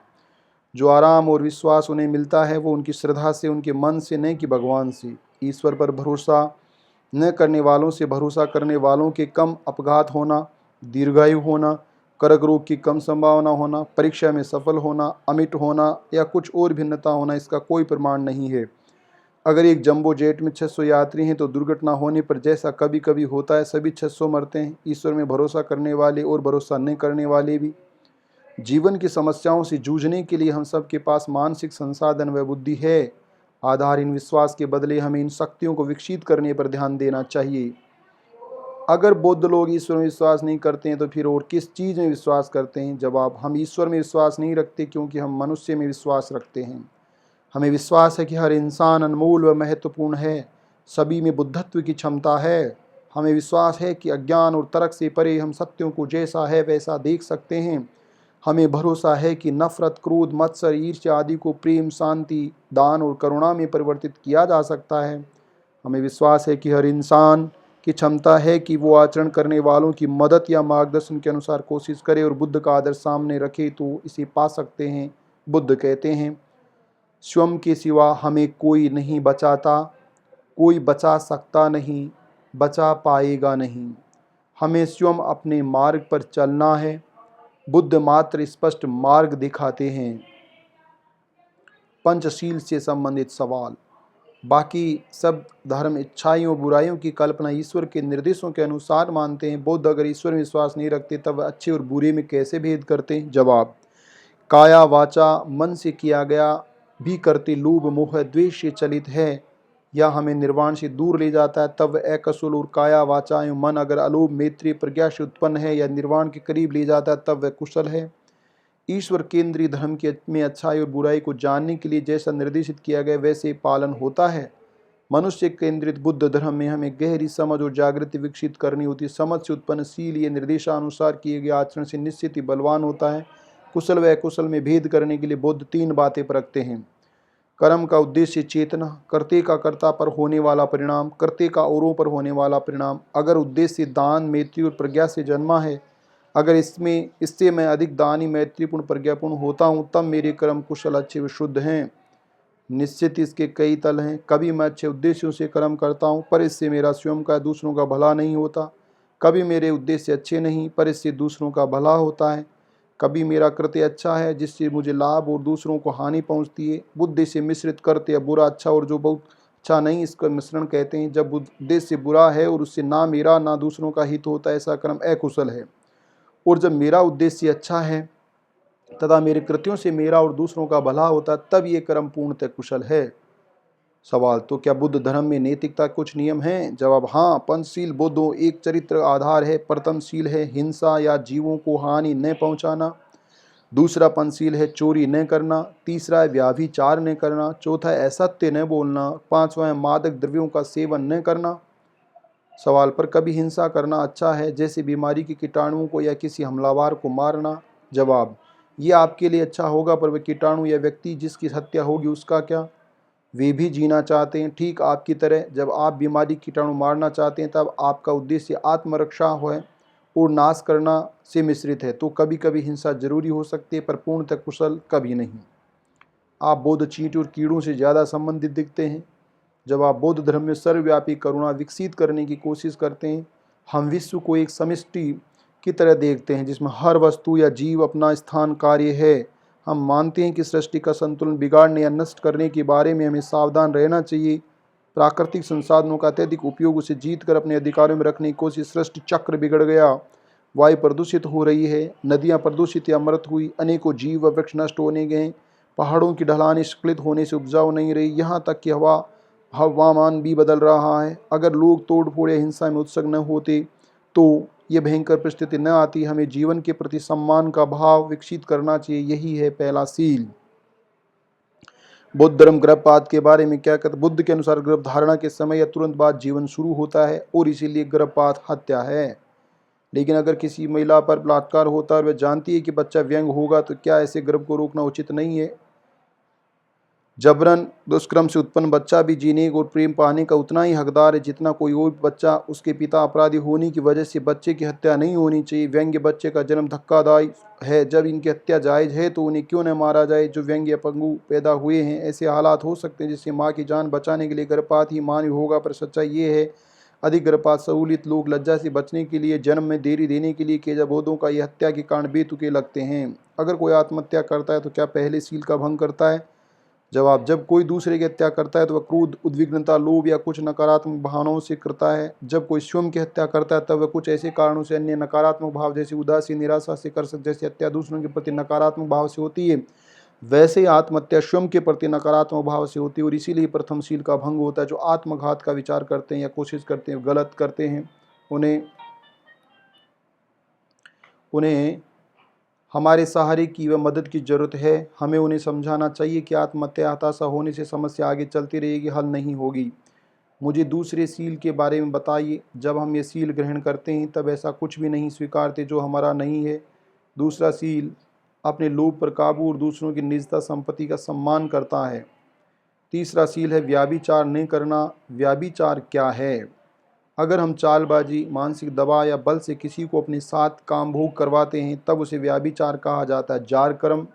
जो आराम और विश्वास उन्हें मिलता है वो उनकी श्रद्धा से, उनके मन से, नहीं कि भगवान से। ईश्वर पर भरोसा न करने वालों से भरोसा करने वालों के कम अपघात होना, दीर्घायु होना, कर्क रोग की कम संभावना होना, परीक्षा में सफल होना, अमिट होना या कुछ और भिन्नता होना, इसका कोई प्रमाण नहीं है। अगर एक जंबो जेट में 600 यात्री हैं तो दुर्घटना होने पर जैसा कभी कभी होता है सभी 600 मरते हैं। ईश्वर में भरोसा करने वाले और भरोसा न करने वाले भी। जीवन की समस्याओं से जूझने के लिए हम सब के पास मानसिक संसाधन व बुद्धि है। आधारहीन विश्वास के बदले हमें इन शक्तियों को विकसित करने पर ध्यान देना चाहिए। अगर बौद्ध लोग ईश्वर में विश्वास नहीं करते हैं तो फिर और किस चीज़ में विश्वास करते हैं? जवाब, हम ईश्वर में विश्वास नहीं रखते क्योंकि हम मनुष्य में विश्वास रखते हैं। हमें विश्वास है कि हर इंसान अनमोल व महत्वपूर्ण है, सभी में बुद्धत्व की क्षमता है। हमें विश्वास है कि अज्ञान और तर्क से परे हम सत्यों को जैसा है वैसा देख सकते हैं। हमें भरोसा है कि नफरत, क्रोध, मत्सर, ईर्ष्या आदि को प्रेम, शांति, दान और करुणा में परिवर्तित किया जा सकता है। हमें विश्वास है कि हर इंसान की क्षमता है कि वो आचरण करने वालों की मदद या मार्गदर्शन के अनुसार कोशिश करे और बुद्ध का आदर्श सामने रखे तो इसे पा सकते हैं। बुद्ध कहते हैं, स्वयं के सिवा हमें कोई नहीं बचाता, कोई बचा सकता नहीं, बचा पाएगा नहीं। हमें स्वयं अपने मार्ग पर चलना है। बुद्ध मात्र स्पष्ट मार्ग दिखाते हैं। पंचशील से संबंधित सवाल। बाकी सब धर्म इच्छाइयों और बुराइयों की कल्पना ईश्वर के निर्देशों के अनुसार मानते हैं। बौद्ध अगर ईश्वर में विश्वास नहीं रखते तब अच्छे और बुरे में कैसे भेद करते हैं? जवाब, काया वाचा मन से किया गया भी करते लोभ मोह द्वेष से चलित है या हमें निर्वाण से दूर ले जाता है तब अकुशल, और काया वाचा एवं मन अगर अलोभ मैत्री प्रज्ञा से उत्पन्न है या निर्वाण के करीब ले जाता है तब वह कुशल है। ईश्वर केंद्रीय धर्म के में अच्छाई और बुराई को जानने के लिए जैसा निर्देशित किया गया वैसे पालन होता है। मनुष्य केंद्रित बुद्ध धर्म में हमें गहरी समझ और जागृति विकसित करनी होती है। समझ से उत्पन्न शील ये निर्देशानुसार किए गए आचरण से निश्चित ही बलवान होता है। कुशल व अकुशल में भेद करने के लिए बुद्ध 3 बातें परखते हैं। कर्म का उद्देश्य चेतना, कर्ते का कर्ता पर होने वाला परिणाम, कर्ते का औरों पर होने वाला परिणाम। अगर उद्देश्य दान, मैत्री और प्रज्ञा से जन्मा है, अगर इससे मैं अधिक दानी, मैत्रीपूर्ण, प्रज्ञापूर्ण होता हूँ तब मेरे कर्म कुशल, अच्छे व शुद्ध हैं। निश्चित इसके कई तल हैं। कभी मैं अच्छे उद्देश्यों से कर्म करता हूँ पर इससे मेरा स्वयं का दूसरों का भला नहीं होता। कभी मेरे उद्देश्य अच्छे नहीं पर इससे दूसरों का भला होता है। कभी मेरा कृत्य अच्छा है जिससे मुझे लाभ और दूसरों को हानि पहुँचती है। बुद्धि से मिश्रित कृत्य बुरा, अच्छा और जो बहुत अच्छा नहीं, इसका मिश्रण कहते हैं। जब उद्देश्य बुरा है और उससे ना मेरा ना दूसरों का हित होता है, ऐसा कर्म अकुशल है। और जब मेरा उद्देश्य अच्छा है तथा मेरे कृत्यों से मेरा और दूसरों का भला होता है तब ये कर्म पूर्णतः कुशल है। सवाल, तो क्या बुद्ध धर्म में नैतिकता कुछ नियम हैं? जवाब, हाँ। पंचशील बुद्धों एक चरित्र आधार है। प्रथम शील है हिंसा या जीवों को हानि न पहुंचाना। दूसरा पंचशील है चोरी न करना। तीसरा है व्याभिचार न करना। चौथा है असत्य न बोलना। पांचवा है मादक द्रव्यों का सेवन न करना। सवाल, पर कभी हिंसा करना अच्छा है, जैसे बीमारी के कीटाणुओं को या किसी हमलावर को मारना? जवाब, ये आपके लिए अच्छा होगा पर वह कीटाणु या व्यक्ति जिसकी हत्या होगी उसका क्या? वे भी जीना चाहते हैं ठीक आपकी तरह। जब आप बीमारी कीटाणु मारना चाहते हैं तब आपका उद्देश्य आत्मरक्षा है और नाश करना से मिश्रित है, तो कभी कभी हिंसा जरूरी हो सकती है पर पूर्णतः कुशल कभी नहीं। आप बौद्ध चींटी और कीड़ों से ज़्यादा संबंधित दिखते हैं। जब आप बौद्ध धर्म में सर्वव्यापी करुणा विकसित करने की कोशिश करते हैं, हम विश्व को एक समष्टि की तरह देखते हैं जिसमें हर वस्तु या जीव अपना स्थान कार्य है। हम मानते हैं कि सृष्टि का संतुलन बिगाड़ने या नष्ट करने के बारे में हमें सावधान रहना चाहिए। प्राकृतिक संसाधनों का अत्यधिक उपयोग, उसे जीत कर अपने अधिकारों में रखने की कोशिश, सृष्टि चक्र बिगड़ गया। वायु प्रदूषित हो रही है, नदियाँ प्रदूषित या मृत हुई, अनेकों जीव व वृक्ष नष्ट होने गए, पहाड़ों की ढलानें स्खलित होने से उपजाऊ नहीं रही, यहाँ तक कि हवामान भी बदल रहा है। अगर लोग तोड़ फोड़ या हिंसा में उत्सुक न होते तो ये भयंकर परिस्थिति न आती। हमें जीवन के प्रति सम्मान का भाव विकसित करना चाहिए, यही है पहला सील। बौद्ध धर्म गर्भपात के बारे में क्या कहता है? बुद्ध के अनुसार गर्भ धारणा के समय या तुरंत बाद जीवन शुरू होता है और इसीलिए गर्भपात हत्या है। लेकिन अगर किसी महिला पर बलात्कार होता है और वह जानती है कि बच्चा व्यंग होगा तो क्या ऐसे गर्भ को रोकना उचित नहीं है? जबरन दुष्कर्म से उत्पन्न बच्चा भी जीने और प्रेम पाने का उतना ही हकदार है जितना कोई और बच्चा। उसके पिता अपराधी होने की वजह से बच्चे की हत्या नहीं होनी चाहिए। व्यंग्य बच्चे का जन्म धक्कादायी है। जब इनकी हत्या जायज़ है तो उन्हें क्यों न मारा जाए जो व्यंग्य अपंगु पैदा हुए हैं? ऐसे हालात हो सकते हैं जिससे माँ की जान बचाने के लिए गर्भपात ही मान्य होगा, पर सच्चाई ये है अधिक गर्भपात सहूलियत लोग लज्जा से बचने के लिए, जन्म में देरी देने के लिए किए जा बौद्धों का यह हत्या के कारण बेतुके लगते हैं। अगर कोई आत्महत्या करता है तो क्या पहले सील का भंग करता है? जब कोई दूसरे की हत्या करता है तो वह क्रोध, उद्विग्नता, लोभ या कुछ नकारात्मक भावनाओं से करता है। जब कोई स्वयं की हत्या करता है तब वह कुछ ऐसे कारणों से, अन्य नकारात्मक भाव जैसे उदासी, निराशा से कर सकते। जैसे हत्या दूसरों के प्रति नकारात्मक भाव से होती है, वैसे ही आत्महत्या स्वयं के प्रति नकारात्मक भाव से होती है। और इसीलिए प्रथम शील का भंग होता है। जो आत्मघात का विचार करते हैं या कोशिश करते हैं, गलत करते हैं, उन्हें हमारे सहारे की व मदद की ज़रूरत है। हमें उन्हें समझाना चाहिए कि आत्महत्या, हताशा होने से समस्या आगे चलती रहेगी, हल नहीं होगी। मुझे दूसरे सील के बारे में बताइए। जब हम ये सील ग्रहण करते हैं तब ऐसा कुछ भी नहीं स्वीकारते जो हमारा नहीं है। दूसरा सील अपने लोभ पर काबू और दूसरों की निजता संपत्ति का सम्मान करता है। तीसरा सील है व्याभिचार नहीं करना। व्याभिचार क्या है? अगर हम चालबाजी, मानसिक दबाव या बल से किसी को अपने साथ काम भोग करवाते हैं तब उसे व्याभिचार कहा जाता है। जार कर्म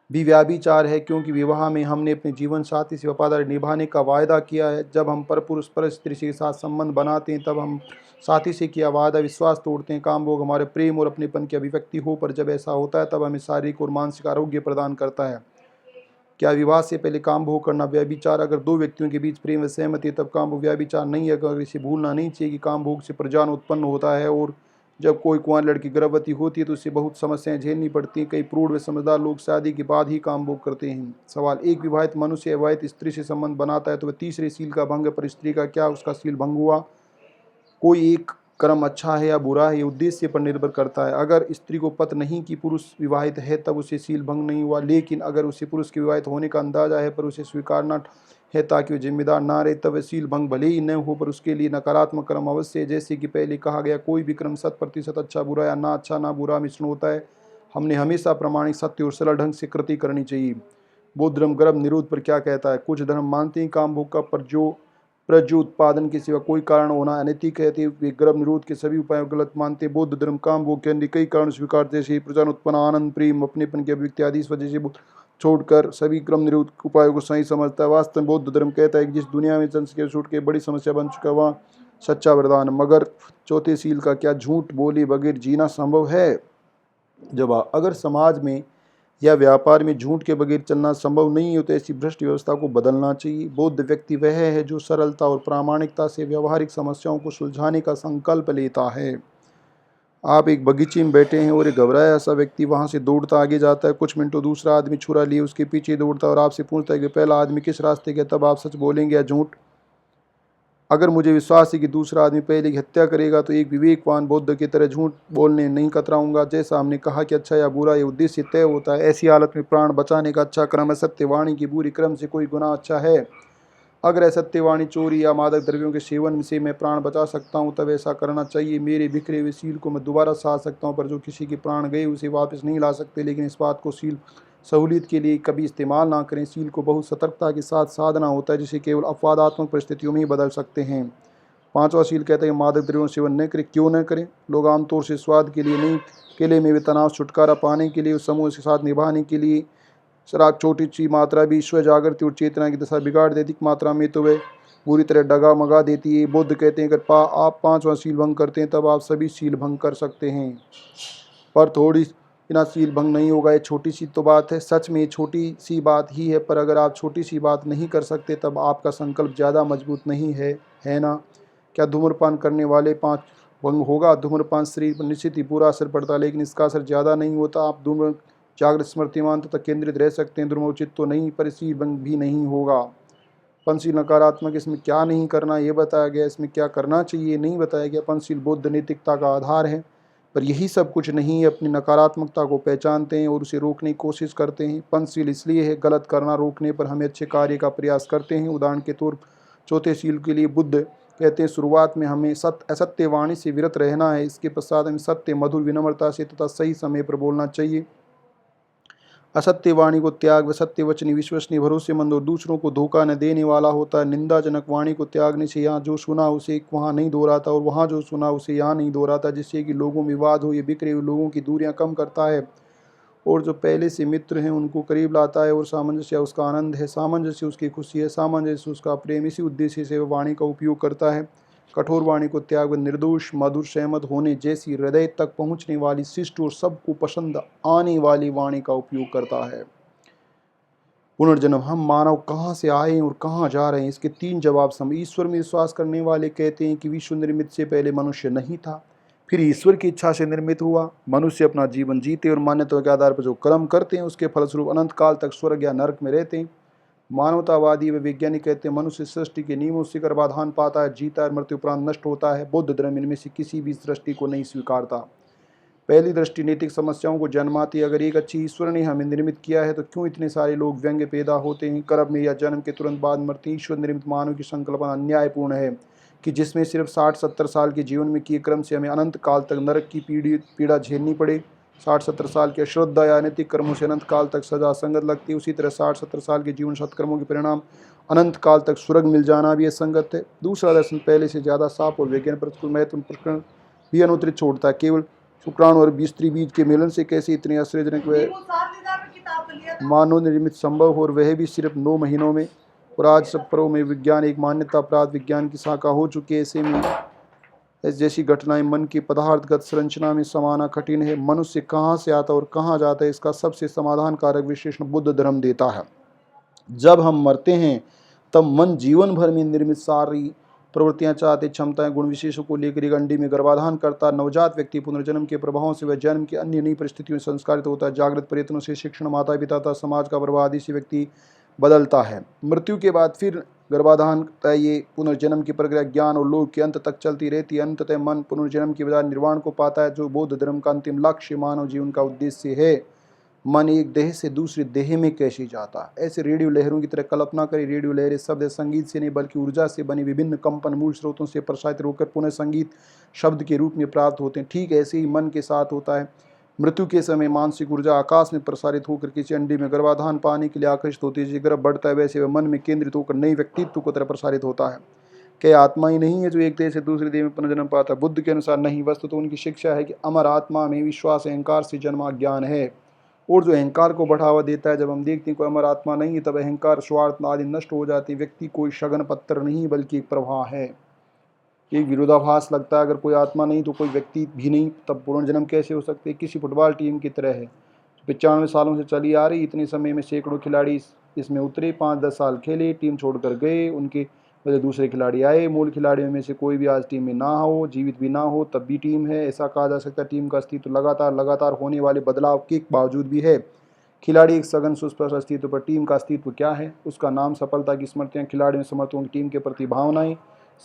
भी व्याभिचार है, क्योंकि विवाह में हमने अपने जीवन साथी से वफादारी निभाने का वायदा किया है। जब हम परपुरुष पर स्त्री के साथ संबंध बनाते हैं तब हम साथी से किया वादा विश्वास तोड़ते हैं। काम भोग हमारे प्रेम और अपनेपन की अभिव्यक्ति हो, पर जब ऐसा होता है तब हमें शारीरिक और मानसिक आरोग्य प्रदान करता है। क्या विवाह से पहले काम भोग करना व्यभिचार? अगर दो व्यक्तियों के बीच प्रेम व सहमति है तब काम भोग व्यभिचार नहीं है। अगर इसे भूलना नहीं चाहिए कि काम भोग से प्रजनन उत्पन्न होता है, और जब कोई कुंवारी लड़की गर्भवती होती है तो उससे बहुत समस्याएं झेलनी पड़ती हैं। कई प्रौढ़ व समझदार लोग शादी के बाद ही काम भोग करते हैं। सवाल: एक विवाहित मनुष्य अविवाहित स्त्री से संबंध बनाता है तो वह तीसरे सील का भंग, पर स्त्री का क्या उसका सील भंग हुआ? कोई एक कर्म अच्छा है या बुरा है, ये उद्देश्य पर निर्भर करता है। अगर स्त्री को पता नहीं कि पुरुष विवाहित है तब उसे सील भंग नहीं हुआ, लेकिन अगर उसे पुरुष के विवाहित होने का अंदाजा है पर उसे स्वीकारना है ताकि वह जिम्मेदार ना रहे, तब वह सील भंग भले ही न हो पर उसके लिए नकारात्मक कर्म अवश्य है। जैसे कि पहले कहा गया, कोई भी कर्म 100% अच्छा बुरा या ना अच्छा ना बुरा मिश्रण होता है। हमने हमेशा प्रामाणिक, सत्य और सरल ढंग से कृति करनी चाहिए। बौद्ध धर्म गर्भ निरोध पर क्या कहता है? कुछ धर्म मानते हैं काम भोग का प्रजोत्पादन के सिवा कोई कारण होना अनैतिक है। वे गर्भ निरोध के सभी उपायों को गलत मानते हैं। बौद्ध धर्म काम भोग के अन्य कई कारण स्वीकारते हैं, जैसे प्रजनन उत्पन्न, आनंद, प्रेम, अपनेपन की अभिव्यक्ति आदि। इस वजह से छोड़कर सभी क्रम निरोध उपायों को सही समझता है। वास्तव में बौद्ध धर्म कहता है कि जिस दुनिया में जनसंख्या छूट के बड़ी समस्या बन चुका है वहाँ सच्चा वरदान। मगर चौथे सील का क्या झूठ बोले बगैर जीना संभव है? जवाब: अगर समाज में या व्यापार में झूठ के बगैर चलना संभव नहीं हो तो ऐसी भ्रष्ट व्यवस्था को बदलना चाहिए। बौद्ध व्यक्ति वह है जो सरलता और प्रामाणिकता से व्यवहारिक समस्याओं को सुलझाने का संकल्प लेता है। आप एक बगीचे में बैठे हैं और एक घबराया सा व्यक्ति वहां से दौड़ता आगे जाता है। कुछ मिनटों दूसरा आदमी छुरा लिए उसके पीछे दौड़ता है और आपसे पूछता है कि पहला आदमी किस रास्ते गया, तब आप सच बोलेंगे या झूठ? अगर मुझे विश्वास है कि दूसरा आदमी पहले की हत्या करेगा तो एक विवेकवान बौद्ध की तरह झूठ बोलने नहीं कतराऊंगा। जैसा हमने कहा कि अच्छा या बुरा ये उद्देश्य तय होता है, ऐसी हालत में प्राण बचाने का अच्छा क्रम है। सत्यवाणी की बुरी क्रम से कोई गुनाह अच्छा है? अगर असत्यवाणी, चोरी या मादक द्रव्यों के सेवन से मैं प्राण बचा सकता हूँ तब ऐसा करना चाहिए। मेरे बिखरे हुए सील को मैं दोबारा साध सकता हूँ, पर जो किसी के प्राण गए उसे वापस नहीं ला सकते। लेकिन इस बात को सील सहूलियत के लिए कभी इस्तेमाल ना करें। सील को बहुत सतर्कता के साथ साधना होता है, जिसे केवल अपवादात्मक परिस्थितियों में ही बदल सकते हैं। पांचवा सील कहता है कि मादक द्रव्यों सेवन न करें। क्यों न करें? लोग आमतौर से स्वाद के लिए नहीं, अकेले में भी तनाव छुटकारा पाने के लिए, उस समूह के साथ निभाने के लिए। शराब छोटी सी मात्रा भी स्व जागृति और चेतना की दशा बिगाड़ देती, अधिक मात्रा में तो वह पूरी तरह डगा मगा देती है। बुद्ध कहते हैं अगर आप पांचवा सील भंग करते हैं तब आप सभी सील भंग कर सकते हैं, पर थोड़ी बिना सील भंग नहीं होगा। ये छोटी सी तो बात है, सच में ये छोटी सी बात ही है, पर अगर आप छोटी सी बात नहीं कर सकते तब आपका संकल्प ज़्यादा मजबूत नहीं है ना? क्या धूम्रपान करने वाले 5 भंग होगा? धूम्रपान शरीर पर निश्चित ही बुरा असर पड़ता है, लेकिन इसका असर ज़्यादा नहीं होता। आप धूम्र जागृत, स्मृतिमान तथा केंद्रित रह सकते हैं। धूम्रोचित तो नहीं, पर सील भंग भी नहीं होगा। पंचशील नकारात्मक, इसमें क्या नहीं करना ये बताया गया, इसमें क्या करना चाहिए नहीं बताया गया। पंचशील बौद्ध नैतिकता का आधार है, पर यही सब कुछ नहीं है। अपनी नकारात्मकता को पहचानते हैं और उसे रोकने की कोशिश करते हैं। पंचशील इसलिए है, गलत करना रोकने पर हमें अच्छे कार्य का प्रयास करते हैं। उदाहरण के तौर चौथे सील के लिए बुद्ध कहते हैं शुरुआत में हमें असत्य वाणी से विरत रहना है। इसके पश्चात हमें सत्य, मधुर, विनम्रता से तथा सही समय पर बोलना चाहिए। असत्य वाणी को त्याग व सत्य वचनी, विश्वसनीय, भरोसेमंद और दूसरों को धोखा न देने वाला होता है। निंदाजनक वाणी को त्यागने से यहाँ जो सुना उसे वहाँ नहीं दोहराता और वहाँ जो सुना उसे यहाँ नहीं दोहराता, जिससे कि लोगों में विवाद हो। ये बिखरे हुए लोगों की दूरियां कम करता है और जो पहले से मित्र हैं उनको करीब लाता है। और सामंजस्य उसका आनंद है, सामंजस्य उसकी खुशी है, सामंजस्य उसका प्रेम। इसी उद्देश्य से वह वाणी का उपयोग करता है। कठोर वाणी को त्याग व निर्दोष मधुर सहमत होने जैसी हृदय तक पहुंचने वाली शिष्ट और सबको पसंद आने वाली वाणी का उपयोग करता है। पुनर्जन्म, हम मानव कहाँ से आए और कहाँ जा रहे हैं, इसके 3 जवाब ईश्वर में विश्वास करने वाले कहते हैं कि विश्व निर्मित से पहले मनुष्य नहीं था, फिर ईश्वर की इच्छा से निर्मित हुआ। मनुष्य अपना जीवन जीते और मान्यता के आधार पर जो कर्म करते हैं उसके फलस्वरूप अनंत काल तक स्वर्ग या नरक में रहते हैं। मानवतावादी व वैज्ञानिक कहते हैं मनुष्य सृष्टि के नियमों से गर्भाधान पाता है, जीता है, मृत्यु उपरांत नष्ट होता है। बौद्ध धर्म इनमें से किसी भी सृष्टि को नहीं स्वीकारता। पहली दृष्टि नैतिक समस्याओं को जन्माती। अगर एक अच्छी ईश्वर ने हमें निर्मित किया है तो क्यों इतने सारे लोग व्यंग्य पैदा होते हैं, गर्भ में या जन्म के तुरंत बाद मरते हैं। ईश्वर निर्मित मानव की संकल्पना अन्यायपूर्ण है कि जिसमें सिर्फ 60-70 साल के जीवन में किए क्रम से हमें अनंत काल तक नरक की पीड़ा झेलनी पड़े। 60-70 साल के अश्रद्धा या अनैतिक कर्मों से अनंत काल तक सजा संगत लगती है। उसी तरह 60-70 साल के जीवन सत्कर्मों के परिणाम अनंत काल तक स्वर्ग मिल जाना भी असंगत है। दूसरा दर्शन पहले से ज़्यादा साफ और विज्ञान प्रतिकूल महत्वपूर्ण प्रकरण भी अनुत्तरित छोड़ता है। केवल शुक्राणु और स्त्री बीज के मिलन से कैसे इतने आश्चर्यजनक व मानव निर्मित संभव हो, और वह भी सिर्फ 9 महीनों में। और आज सब पर्वों में विज्ञान एक मान्यता प्राप्त विज्ञान की शाखा हो चुकी है। ऐसे में जैसी घटनाएं मन की पदार्थगत संरचना में समाना कठिन है। मनुष्य कहाँ से आता और कहाँ जाता है, इसका सबसे समाधान कारक विश्लेषण बुद्ध धर्म देता है। जब हम मरते हैं तब मन जीवन भर में निर्मित सारी प्रवृत्तियां, चाहते, क्षमताएं, गुण विशेषों को लेकर एक अंडी में गर्भाधान करता। नवजात व्यक्ति पुनर्जन्म के प्रभावों से वह जन्म की अन्य नई परिस्थितियों में संस्कारित होता है। जागृत प्रयत्नों से शिक्षण, माता पिता तथा समाज का प्रभाव आदि से व्यक्ति बदलता है। मृत्यु के बाद फिर गर्भाधान तय ये पुनर्जन्म की प्रक्रिया ज्ञान और लोक के अंत तक चलती रहती है। अंततः मन पुनर्जन्म की बजाय निर्वाण को पाता है, जो बौद्ध धर्म का अंतिम लक्ष्य मानव जीवन का उद्देश्य है। मन एक देह से दूसरे देह में कैसे जाता है, ऐसे रेडियो लहरों की तरह कल्पना करें। रेडियो लहरें शब्द संगीत से नहीं बल्कि ऊर्जा से बनी विभिन्न कंपन मूल स्रोतों से प्रसारित होकर पुनः संगीत शब्द के रूप में प्राप्त होते हैं। ठीक ऐसे ही मन के साथ होता है। मृत्यु के समय मानसिक ऊर्जा आकाश में प्रसारित होकर किसी अंडी में गर्भाधान पाने के लिए आकर्षित होती है। जैसे गर्भ बढ़ता है वैसे वह मन में केंद्रित होकर नई व्यक्तित्व को तरह प्रसारित होता है। क्या आत्मा ही नहीं है जो एक देह से दूसरे देह में पुनर्जन्म पाता है? बुद्ध के अनुसार नहीं। वस्तु तो उनकी शिक्षा है कि अमर आत्मा में विश्वास अहंकार से जन्मा ज्ञान है, और जो अहंकार को बढ़ावा देता है। जब हम देखते हैं कोई अमर आत्मा नहीं है तब अहंकार, स्वार्थ आदि नष्ट हो जाती है। व्यक्ति कोई शगन पत्थर नहीं बल्कि एक प्रवाह है। एक विरोधाभास लगता है, अगर कोई आत्मा नहीं तो कोई व्यक्ति भी नहीं, तब पुनर्जन्म कैसे हो सकते? किसी फुटबॉल टीम की तरह है 95 सालों से चली आ रही। इतने समय में सैकड़ों खिलाड़ी इसमें उतरे, 5-10 साल खेले, टीम छोड़कर गए, उनके वजह दूसरे खिलाड़ी आए। मूल खिलाड़ियों में से कोई भी आज टीम में ना हो, जीवित भी ना हो, तब भी टीम है। ऐसा कहा जा सकता है टीम का अस्तित्व लगातार होने वाले बदलाव के बावजूद भी है। खिलाड़ी एक सघन सुस्पष्ट अस्तित्व पर। टीम का अस्तित्व क्या है? उसका नाम सफलता की स्मृतियाँ, खिलाड़ियों, समर्थकों की टीम के प्रति भावनाएं,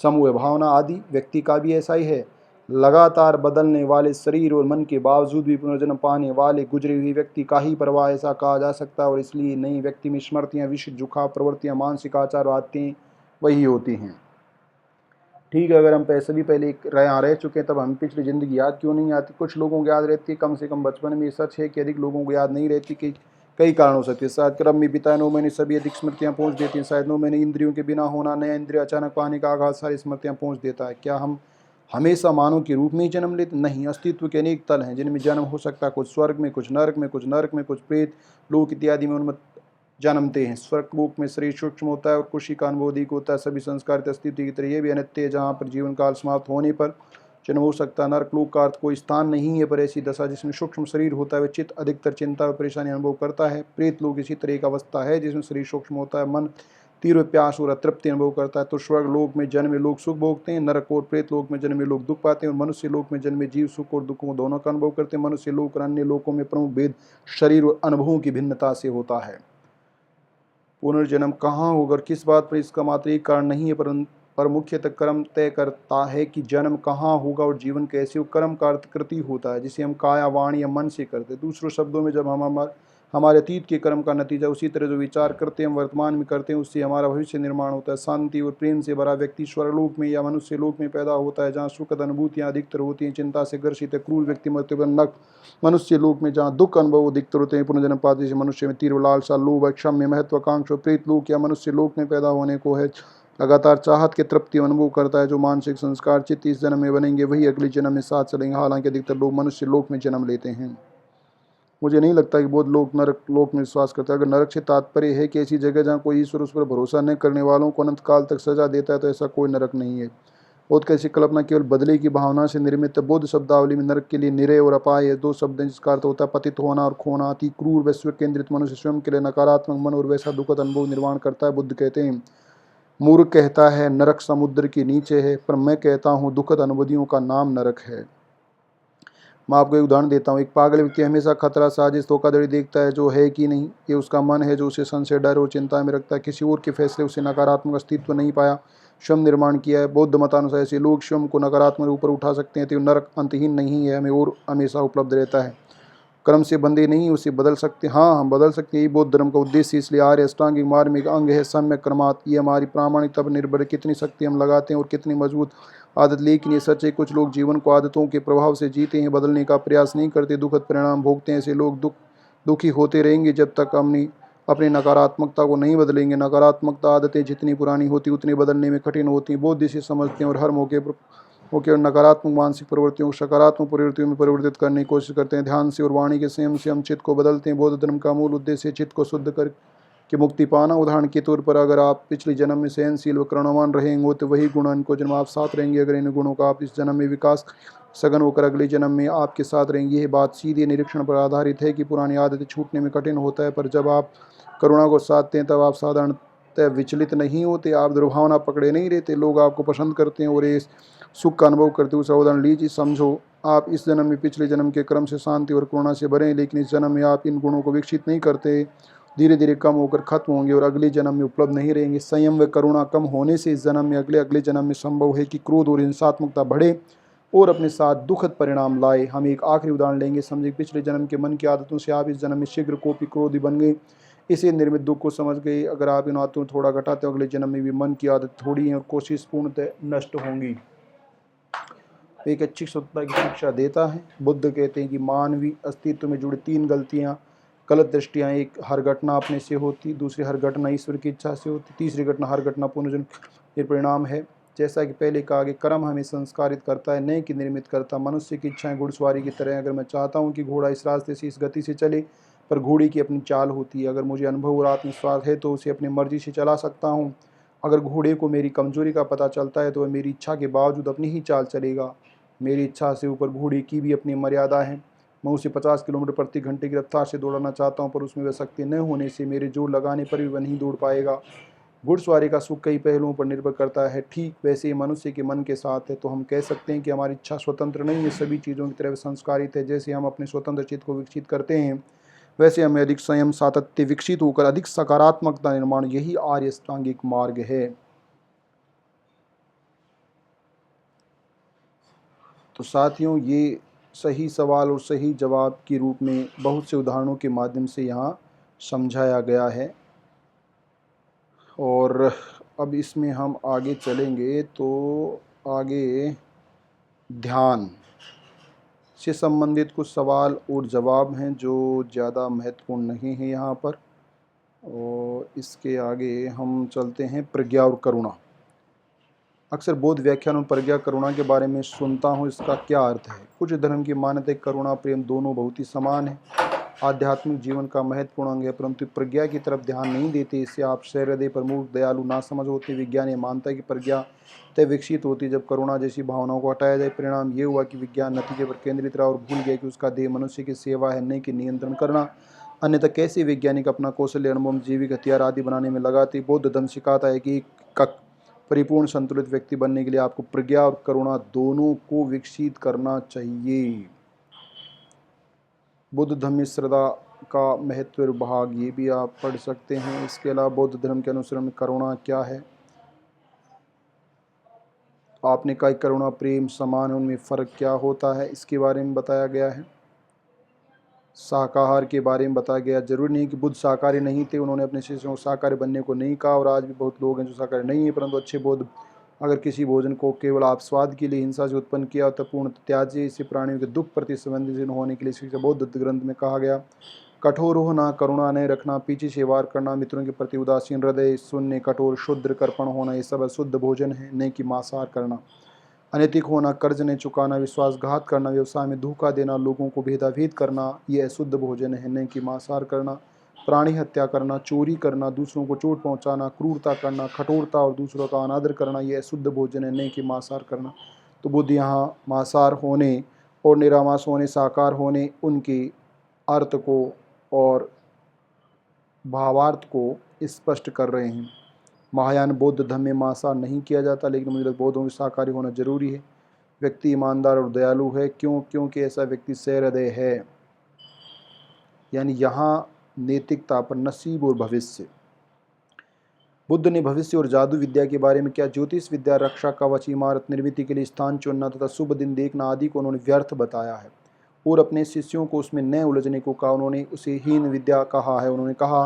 समूह भावना आदि। व्यक्ति का भी ऐसा ही है। लगातार बदलने वाले शरीर और मन के बावजूद भी पुनर्जन्म पाने वाले गुजरे हुए व्यक्ति का ही प्रवाह ऐसा कहा जा सकता है। और इसलिए नई व्यक्ति में स्मृतियाँ, विशिष्ट झुकाव, प्रवृत्तियाँ, मानसिक आचार आदतें वही होती हैं। ठीक है, अगर हम पैसे भी पहले यहाँ रह चुके हैं तब हम पिछली ज़िंदगी याद क्यों नहीं आती? कुछ लोगों को याद रहती है, कम से कम बचपन में। सच है कि अधिक लोगों को याद नहीं रहती कि कई कारण हो सकते हैं। शायद क्रम में बिताए 9 महीने सभी अधिक स्मृतियाँ पहुँच देती हैं। शायद 9 महीने इंद्रियों के बिना होना, नया इंद्रिय अचानक पाने का आघात सारी स्मृतियाँ पहुँच देता है। क्या हम हमेशा मानव के रूप में ही जन्म लेते? नहीं। अस्तित्व के अनेक तल हैं जिनमें जन्म हो सकता है। कुछ स्वर्ग में, कुछ नरक में, कुछ प्रेत लोक इत्यादि में उनमें जन्मते हैं। स्वर्गलोक में शरीर सूक्ष्म होता है और खुशी का अनुभव अधिक होता है। सभी संस्कारित अस्तित्व की तरह ये भी अनित्य है, जहाँ पर जीवन काल समाप्त होने पर जन्म हो सकता है। नरकलोक का अर्थ कोई स्थान नहीं है, पर ऐसी दशा जिसमें सूक्ष्म शरीर होता है, वह चित्त अधिकतर चिंता व परेशानी अनुभव करता है। प्रेत लोक इसी तरह एक अवस्था है जिसमें शरीर सूक्ष्म होता है, मन तीव्र प्यास और अतृप्ति अनुभव करता है। तो स्वर्ग लोक में जन्मे लोग सुख भोगते हैं, नरक और प्रेत लोक में जन्मे लोग दुख पाते हैं, और मनुष्य लोक में जन्मे जीव सुख और दुखों दोनों का अनुभव करते हैं। मनुष्य लोक और अन्य लोकों में प्रमुख भेद शरीर और अनुभवों की भिन्नता से होता है। पुनर्जन्म कहाँ होगा और किस बात पर, इसका मात्र एक कारण नहीं है, पर मुख्यतः कर्म तय करता है कि जन्म कहाँ होगा और जीवन कैसे हो। कर्म का अर्थ कृति होता है जिसे हम काया, वाणी या मन से करते हैं। दूसरों शब्दों में, जब हम हमारे अतीत के कर्म का नतीजा, उसी तरह जो विचार करते हैं हम वर्तमान में करते हैं, उससे हमारा भविष्य निर्माण होता है। शांति और प्रेम से भरा व्यक्ति स्वर्गलोक में या मनुष्य लोक में पैदा होता है, जहाँ सुखद अनुभूतियाँ अधिकतर होती हैं। चिंता से ग्रसित है क्रूर व्यक्ति मृत्युबंधक मनुष्य लोक में, जहाँ दुख अनुभव अधिकतर होते हैं। पुनर्जन्म पाते से मनुष्य में तीव्र लालसा, लोभ, क्षम्य, महत्वाकांक्षा, प्रेत लोक या मनुष्य लोक में पैदा होने को है। लगातार चाहत के तृप्ति अनुभव करता है। जो मानसिक संस्कार चित्त इस जन्म में बनेंगे वही अगले जन्म में साथ चलेंगे। हालांकि अधिकतर लोग मनुष्य लोक में जन्म लेते हैं। मुझे नहीं लगता कि बहुत लोग नरक लोक में विश्वास करते हैं। अगर नरक से तात्पर्य है कि ऐसी जगह जहाँ कोई ईश्वर उस पर भरोसा न करने वालों को अनंत काल तक सजा देता है, तो ऐसा कोई नरक नहीं है। बोध कैसी कल्पना केवल बदले की भावना से निर्मित है। बोध शब्दावली में नरक के लिए निरय और अपाय है, दो शब्द हैं जिसका अर्थ होता है पतित होना और खोना। अति क्रूर व स्व केंद्रित मनुष्य स्वयं के लिए नकारात्मक मन और वैसा दुखद अनुभव निर्माण करता है। बुद्ध कहते हैं, मूर्ख कहता है नरक समुद्र के नीचे है, पर मैं कहता हूँ दुखद अनुभूतियों का नाम नरक है। मैं आपको एक उदाहरण देता हूँ। एक पागल व्यक्ति हमेशा खतरा, साजिश, धोखाधड़ी देखता है जो है कि नहीं। ये उसका मन है जो उसे संशय, डर और चिंता में रखता है। किसी और के फैसले उसे नकारात्मक अस्तित्व नहीं पाया, स्वयं निर्माण किया है। बौद्ध मतानुसार ऐसे लोग स्वयं को नकारात्मक ऊपर उठा सकते हैं तो नरक अंतहीन नहीं है, हमें और हमेशा उपलब्ध रहता है। कर्म से बंधे नहीं, उसे बदल सकते। हाँ, हम बदल सकते हैं। ये बौद्ध धर्म का उद्देश्य, इसलिए आर्य अष्टांगिक मार्ग में एक अंग है सम्यक कर्मात। ये हमारी प्रामाणिकता पर निर्भर है, कितनी शक्ति हम लगाते हैं और कितनी मजबूत आदत। लेकिन ये सच है, कुछ लोग जीवन को आदतों के प्रभाव से जीते हैं, बदलने का प्रयास नहीं करते, दुखद परिणाम भोगते हैं। ऐसे लोग दुखी होते रहेंगे जब तक अपनी नकारात्मकता को नहीं बदलेंगे। नकारात्मकता आदतें जितनी पुरानी होती उतनी बदलने में कठिन होती हैं। बौद्ध इसे समझते हैं और हर मौके पर नकारात्मक मानसिक प्रवृत्तियों को सकारात्मक प्रवृत्तियों में परिवर्तित करने की कोशिश करते हैं। ध्यान से और वाणी के संयम से हम चित्त को बदलते हैं। बौद्ध धर्म का मूल उद्देश्य चित्त को शुद्ध करके मुक्ति पाना। उदाहरण के तौर पर अगर आप पिछले जन्म में सहनशील व करुणावान रहेंगे तो वही गुण इनको जन्म आप साथ रहेंगे। अगर इन गुणों का आप इस जन्म में विकास सघन होकर अगले जन्म में आपके साथ रहेंगी। यह बात सीधे निरीक्षण पर आधारित है कि पुरानी आदतें छूटने में कठिन होता है, पर जब आप करुणा को साधते हैं तब आप साधारणतः विचलित नहीं होते, आप दुर्भावना पकड़े नहीं रहते। लोग आपको पसंद करते हैं और ये सुख का अनुभव करते हुए सावधान लीजिए। समझो, आप इस जन्म में पिछले जन्म के क्रम से शांति और करुणा से भरे हैं, लेकिन इस जन्म में आप इन गुणों को विकसित नहीं करते, धीरे धीरे कम होकर खत्म होंगे और अगले जन्म में उपलब्ध नहीं रहेंगे। संयम व करुणा कम होने से इस जन्म में अगले जन्म में संभव है कि क्रोध और हिंसात्मकता बढ़े और अपने साथ दुखद परिणाम लाए। हम एक आखिरी उदाहरण लेंगे। समझे, पिछले जन्म के मन की आदतों से आप इस जन्म में शीघ्र कोपी क्रोधी बन गए, इसे निर्मित दुख को समझ गए। अगर आप इन आदतों थोड़ा घटाते हो, अगले जन्म में भी मन की आदत थोड़ी है और कोशिश पूर्णतः नष्ट होंगी। एक अच्छी स्वतंत्रता की शिक्षा देता है। बुद्ध कहते हैं कि मानवीय अस्तित्व में जुड़ी 3 गलतियाँ, गलत दृष्टियाँ। एक, हर घटना अपने से होती, दूसरी हर घटना ईश्वर की इच्छा से होती, तीसरी घटना हर घटना पुनर्जन्म के परिणाम है। जैसा कि पहले कहा कि कर्म हमें संस्कारित करता है, नहीं कि निर्मित करता। मनुष्य की इच्छाएं घुड़सवारी की तरह। अगर मैं चाहता हूँ कि घोड़ा इस रास्ते से इस गति से चले, पर घोड़े की अपनी चाल होती है। अगर मुझे अनुभव और आत्मविश्वास है तो उसे अपनी मर्जी से चला सकता हूँ। अगर घोड़े को मेरी कमजोरी का पता चलता है तो वह मेरी इच्छा के बावजूद अपनी ही चाल चलेगा। मेरी इच्छा से ऊपर घोड़े की भी अपनी मर्यादा है। मैं उसे 50 किलोमीटर प्रति घंटे की रफ्तार से दौड़ाना चाहता हूँ, पर उसमें वह शक्ति न होने से मेरे जोर लगाने पर भी वह नहीं दौड़ पाएगा। घुड़सवारी का सुख कई पहलुओं पर निर्भर करता है। ठीक वैसे ही मनुष्य के मन के साथ है। तो हम कह सकते हैं कि हमारी इच्छा स्वतंत्र नहीं है, सभी चीज़ों की तरह संस्कारित है। जैसे हम अपने स्वतंत्र चित्त को विकसित करते हैं, वैसे हमें अधिक संयम, सातत्य विकसित होकर अधिक सकारात्मकता निर्माण, यही आर्य अष्टांगिक मार्ग है। तो साथियों, ये सही सवाल और सही जवाब के रूप में बहुत से उदाहरणों के माध्यम से यहाँ समझाया गया है। और अब इसमें हम आगे चलेंगे तो आगे ध्यान से संबंधित कुछ सवाल और जवाब हैं जो ज़्यादा महत्वपूर्ण नहीं है यहाँ पर। और इसके आगे हम चलते हैं प्रज्ञा और करुणा। अक्सर बौद्ध व्याख्यानों में प्रज्ञा करुणा के बारे में सुनता हूँ, इसका क्या अर्थ है? कुछ धर्म की मान्यता है करुणा प्रेम दोनों बहुत ही समान है, आध्यात्मिक जीवन का महत्वपूर्ण अंग है, परंतु प्रज्ञा की तरफ ध्यान नहीं देते। इससे आप सहृदय, प्रमुख, दयालु, नासमझ होते। विज्ञान ये मानता है कि प्रज्ञा तब विकसित होती है जब करुणा जैसी भावनाओं को हटाया जाए। परिणाम ये हुआ कि विज्ञान नतीजे पर केंद्रित रहा और भूल गया कि उसका ध्येय मनुष्य की सेवा है, नहीं कि नियंत्रण करना। अन्यथा कैसे वैज्ञानिक अपना कौशल्य, अनुभव, जैविक हथियार आदि बनाने में लगाते? बौद्ध धर्म सिखाता है कि परिपूर्ण संतुलित व्यक्ति बनने के लिए आपको प्रज्ञा और करुणा दोनों को विकसित करना चाहिए। बौद्ध धर्म में श्रद्धा का महत्व भाग ये भी आप पढ़ सकते हैं। इसके अलावा बौद्ध धर्म के अनुसार में करुणा क्या है? आपने कहा करुणा प्रेम समान है, उनमें फ़र्क क्या होता है, इसके बारे में बताया गया है। शाकाहार के बारे में बताया गया। जरूरी नहीं कि बुद्ध शाकाहारी नहीं थे, उन्होंने अपने शिष्यों को शाकाहारी बनने को नहीं कहा, और आज भी बहुत लोग हैं जो शाकाहारी नहीं है। परंतु अच्छे बौद्ध अगर किसी भोजन को केवल आप स्वाद के लिए हिंसा से उत्पन्न किया तो पूर्ण त्याज्य। इसे प्राणियों के दुख प्रति संवेदनशील होने के लिए शिक्षा बौद्ध ग्रंथ में कहा गया। कठोर होना, करुणा नहीं रखना, पीछे से वार करना, मित्रों के प्रति उदासीन, हृदय शून्य, कठोर, शुद्र, कर्पण होना, ये सब अशुद्ध भोजन है, नहीं कि मांसाहार करना। अनैतिक होना, कर्ज नहीं चुकाना, विश्वासघात करना, व्यवसाय में धोखा देना, लोगों को भेदाभेद करना, ये अशुद्ध भोजन है, नहीं कि मांसाहार करना। प्राणी हत्या करना, चोरी करना, दूसरों को चोट पहुंचाना, क्रूरता करना, कठोरता और दूसरों का अनादर करना, ये अशुद्ध भोजन है, नहीं कि मांसाहार करना। तो बुद्ध यहाँ मांसाहार होने और निरामास होने, साकार होने, उनके अर्थ को और भावार्थ को स्पष्ट कर रहे हैं। महायान बौद्ध धर्म में मांसाहार नहीं किया जाता, लेकिन मुझे लगता है बौद्धों में शाकाहारी होना जरूरी है। व्यक्ति ईमानदार और दयालु है, क्योंकि ऐसा व्यक्ति सहृदय है। यानी यहाँ नैतिकता पर नसीब और भविष्य। बुद्ध ने भविष्य और जादू विद्या के बारे में क्या, ज्योतिष विद्या, रक्षा कवच, इमारत निर्मित के लिए स्थान चुनना तथा शुभ दिन देखना आदि को उन्होंने व्यर्थ बताया है और अपने शिष्यों को उसमें न उलझने को कहा। उन्होंने उसे हीन विद्या कहा है। उन्होंने कहा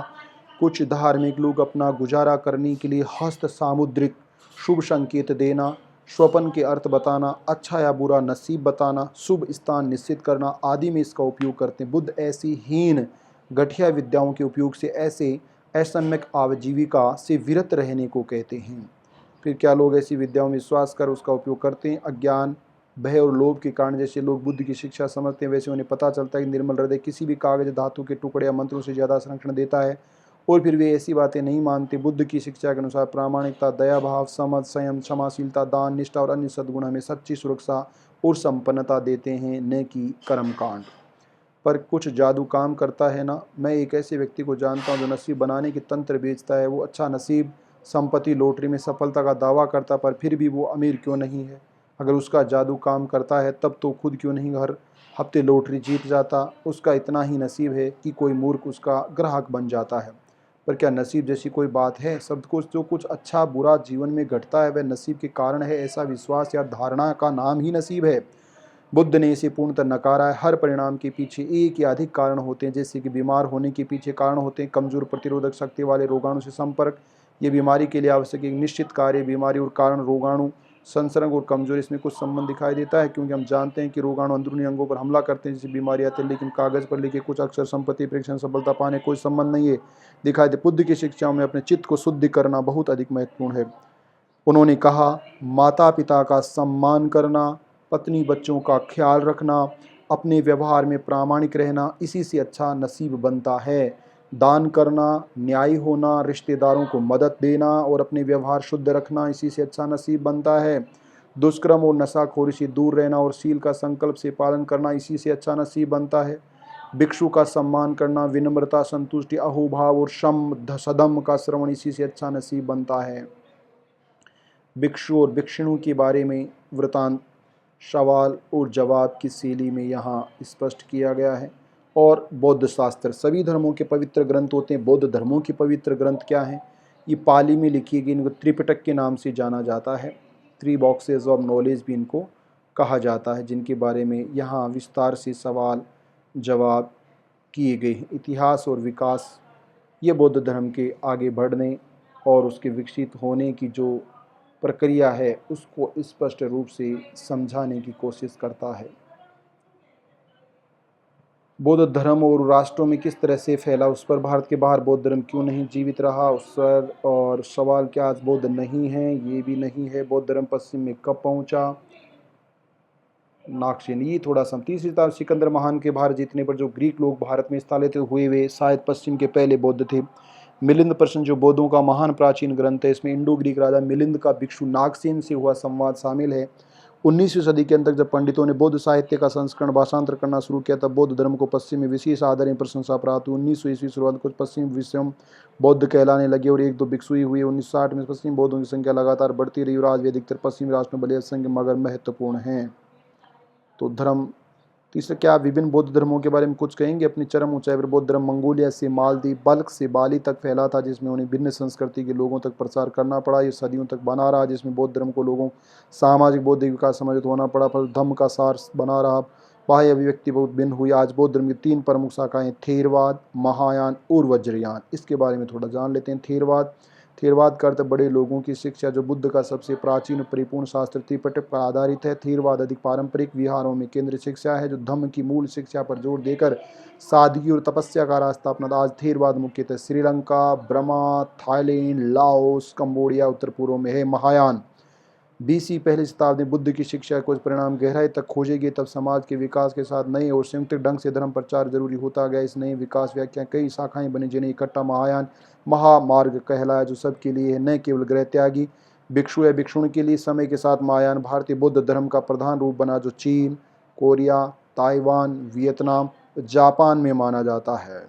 कुछ धार्मिक लोग अपना गुजारा करने के लिए हस्त सामुद्रिक शुभ संकेत देना, स्वप्न के अर्थ बताना, अच्छा या बुरा नसीब बताना, शुभ स्थान निश्चित करना आदि में इसका उपयोग करते हैं। बुद्ध ऐसी हीन घटिया विद्याओं के उपयोग से ऐसे असम्यक आजीविका से विरत रहने को कहते हैं। फिर क्या लोग ऐसी विद्याओं में विश्वास कर उसका उपयोग करते हैं? अज्ञान, भय और लोभ के कारण जैसे लोग बुद्ध की शिक्षा समझते हैं, वैसे उन्हें पता चलता है कि निर्मल हृदय किसी भी कागज, धातु के टुकड़े या मंत्रों से ज़्यादा संरक्षण देता है, और फिर वे ऐसी बातें नहीं मानते। बुद्ध की शिक्षा के अनुसार प्रामाणिकता, दया भाव, समझ, संयम, क्षमाशीलता, दान, निष्ठा और अन्य सद्गुण हमें सच्ची सुरक्षा और संपन्नता देते हैं, न कि कर्मकांड। पर कुछ जादू काम करता है ना। मैं एक ऐसे व्यक्ति को जानता हूँ जो नसीब बनाने के तंत्र बेचता है। वो अच्छा नसीब, संपत्ति, लॉटरी में सफलता का दावा करता, पर फिर भी वो अमीर क्यों नहीं है? अगर उसका जादू काम करता है तब तो खुद क्यों नहीं हर हफ्ते लॉटरी जीत जाता? उसका इतना ही नसीब है कि कोई मूर्ख उसका ग्राहक बन जाता है। पर क्या नसीब जैसी कोई बात है? सब कुछ जो कुछ अच्छा बुरा जीवन में घटता है वह नसीब के कारण है, ऐसा विश्वास या धारणा का नाम ही नसीब है। बुद्ध ने इसे पूर्णतः नकारा है। हर परिणाम के पीछे एक या अधिक कारण होते हैं, जैसे कि बीमार होने के पीछे कारण होते हैं कमजोर प्रतिरोधक शक्ति वाले रोगाणु से संपर्क। ये बीमारी के लिए आवश्यक एक निश्चित कार्य, बीमारी और कारण, रोगाणु, संसर्ग और कमजोरी, इसमें कुछ संबंध दिखाई देता है, क्योंकि हम जानते हैं कि रोगाणु अंदरूनी अंगों पर हमला करते हैं जैसे बीमारी आती है, लेकिन कागज पर लिखे कुछ अक्षर संपत्ति परीक्षण सफलता पाने कोई संबंध नहीं है दिखाई दे। बुद्ध की शिक्षाओं में अपने चित्त को शुद्ध करना बहुत अधिक महत्वपूर्ण है। उन्होंने कहा माता पिता का सम्मान करना, पत्नी बच्चों का ख्याल रखना, अपने व्यवहार में प्रामाणिक रहना, इसी से अच्छा नसीब बनता है। दान करना, न्यायी होना, रिश्तेदारों को मदद देना और अपने व्यवहार शुद्ध रखना, इसी से अच्छा नसीब बनता है। दुष्कर्म और नशाखोरी से दूर रहना और शील का संकल्प से पालन करना, इसी से अच्छा नसीब बनता है। भिक्षु का सम्मान करना, विनम्रता, संतुष्टि, अहोभाव और शम सदम का श्रवण, इसी से अच्छा नसीब बनता है। भिक्षु और भिक्षुणी के बारे में वृतांत सवाल और जवाब की शैली में यहाँ स्पष्ट किया गया है। और बौद्ध शास्त्र, सभी धर्मों के पवित्र ग्रंथ होते हैं। बौद्ध धर्मों के पवित्र ग्रंथ क्या हैं? ये पाली में लिखी गई, इनको त्रिपिटक के नाम से जाना जाता है। 3 बॉक्सेस ऑफ नॉलेज भी इनको कहा जाता है, जिनके बारे में यहाँ विस्तार से सवाल जवाब किए गए हैं। इतिहास और विकास, ये बौद्ध धर्म के आगे बढ़ने और उसके विकसित होने की जो प्रक्रिया है उसको स्पष्ट रूप से समझाने की कोशिश करता है। बौद्ध धर्म और राष्ट्रों में किस तरह से फैला, उस पर भारत के बाहर बौद्ध धर्म क्यों नहीं जीवित रहा उस पर, और सवाल क्या आज बौद्ध नहीं है, ये भी नहीं है। बौद्ध धर्म पश्चिम में कब पहुंचा, नाक्शियन, ये थोड़ा सा। तीसरी तरफ सिकंदर महान के भारत जीतने पर जो ग्रीक लोग भारत में स्थापित हुए वे शायद पश्चिम के पहले बौद्ध थे। मिलिंद प्रश्न जो बौद्धों का महान प्राचीन ग्रंथ है, इसमें इंडो ग्रीक राजा मिलिंद का भिक्षु नागसेन से हुआ संवाद शामिल है। 19वीं सदी के अंत तक जब पंडितों ने बौद्ध साहित्य का संस्करण भाषांतर करना शुरू किया तब बौद्ध धर्म को पश्चिम में विशेष आदर एवं प्रशंसा प्राप्त हुई। 1900 ईस्वी शुरुआत कुछ पश्चिम विषम बौद्ध कहलाने लगे और 1-2 भिक्षु ही हुए। 1960 में पश्चिम बौद्धों की संख्या लगातार बढ़ती रही और आज वे अधिकतर पश्चिमी राष्ट्रों में बड़े असंख्य मगर महत्वपूर्ण हैं। तो धर्म तीसरा क्या, विभिन्न बौद्ध धर्मों के बारे में कुछ कहेंगे। अपनी चरम ऊंचाई पर बौद्ध धर्म मंगोलिया से मालदीव, बल्ख से बाली तक फैला था, जिसमें उन्हें भिन्न संस्कृति के लोगों तक प्रसार करना पड़ा। ये सदियों तक बना रहा, जिसमें बौद्ध धर्म को लोगों सामाजिक बौद्धिक विकास समझित होना पड़ा, पर धम्म का सार बना रहा। बाह्य अभिव्यक्ति बहुत भिन्न हुई। आज बौद्ध धर्म की 3 प्रमुख शाखाएं, थेरवाद, महायान और वज्रयान। इसके बारे में थोड़ा जान लेते हैं। थेरवाद का अर्थ बड़े लोगों की शिक्षा, जो बुद्ध का सबसे प्राचीन परिपूर्ण शास्त्र त्रिपिटक पर आधारित है। थेरवाद अधिक पारंपरिक विहारों में केंद्रित शिक्षा है, जो धम्म की मूल शिक्षा पर जोर देकर सादगी और तपस्या का रास्ता अपनाता। आज थेरवाद मुख्यतः Sri Lanka, Burma, Thailand, Laos, Cambodia, उत्तर पूर्व में है। महायान BC पहली शताब्दी में बुद्ध की शिक्षा कुछ परिणाम गहराई तक खोजे गए, तब समाज के विकास के साथ नए और संयुक्त ढंग से धर्म प्रचार जरूरी होता गया। इस नए विकास व्याख्या कई शाखाएं बनी, जिन्हें इकट्ठा महायान महामार्ग कहलाया, जो सबके लिए है, न केवल गृह त्यागी भिक्षु या भिक्षुणी के लिए। समय के साथ महायान भारतीय बौद्ध धर्म का प्रधान रूप बना, जो चीन, कोरिया, ताइवान, वियतनाम, जापान में माना जाता है।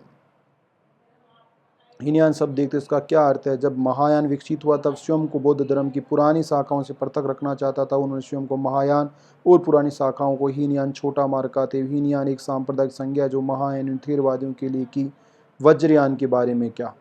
हीनयान शब्द देखते इसका क्या अर्थ है। जब महायान विकसित हुआ तब स्वयं को बौद्ध धर्म की पुरानी शाखाओं से पृथक रखना चाहता था। उन्होंने स्वयं को महायान और पुरानी शाखाओं को हीनयान छोटा मार्ग कहते। हीनयान एक सांप्रदायिक संज्ञा जो महायान थेरवादियों के लिए की। वज्रयान के बारे में क्या।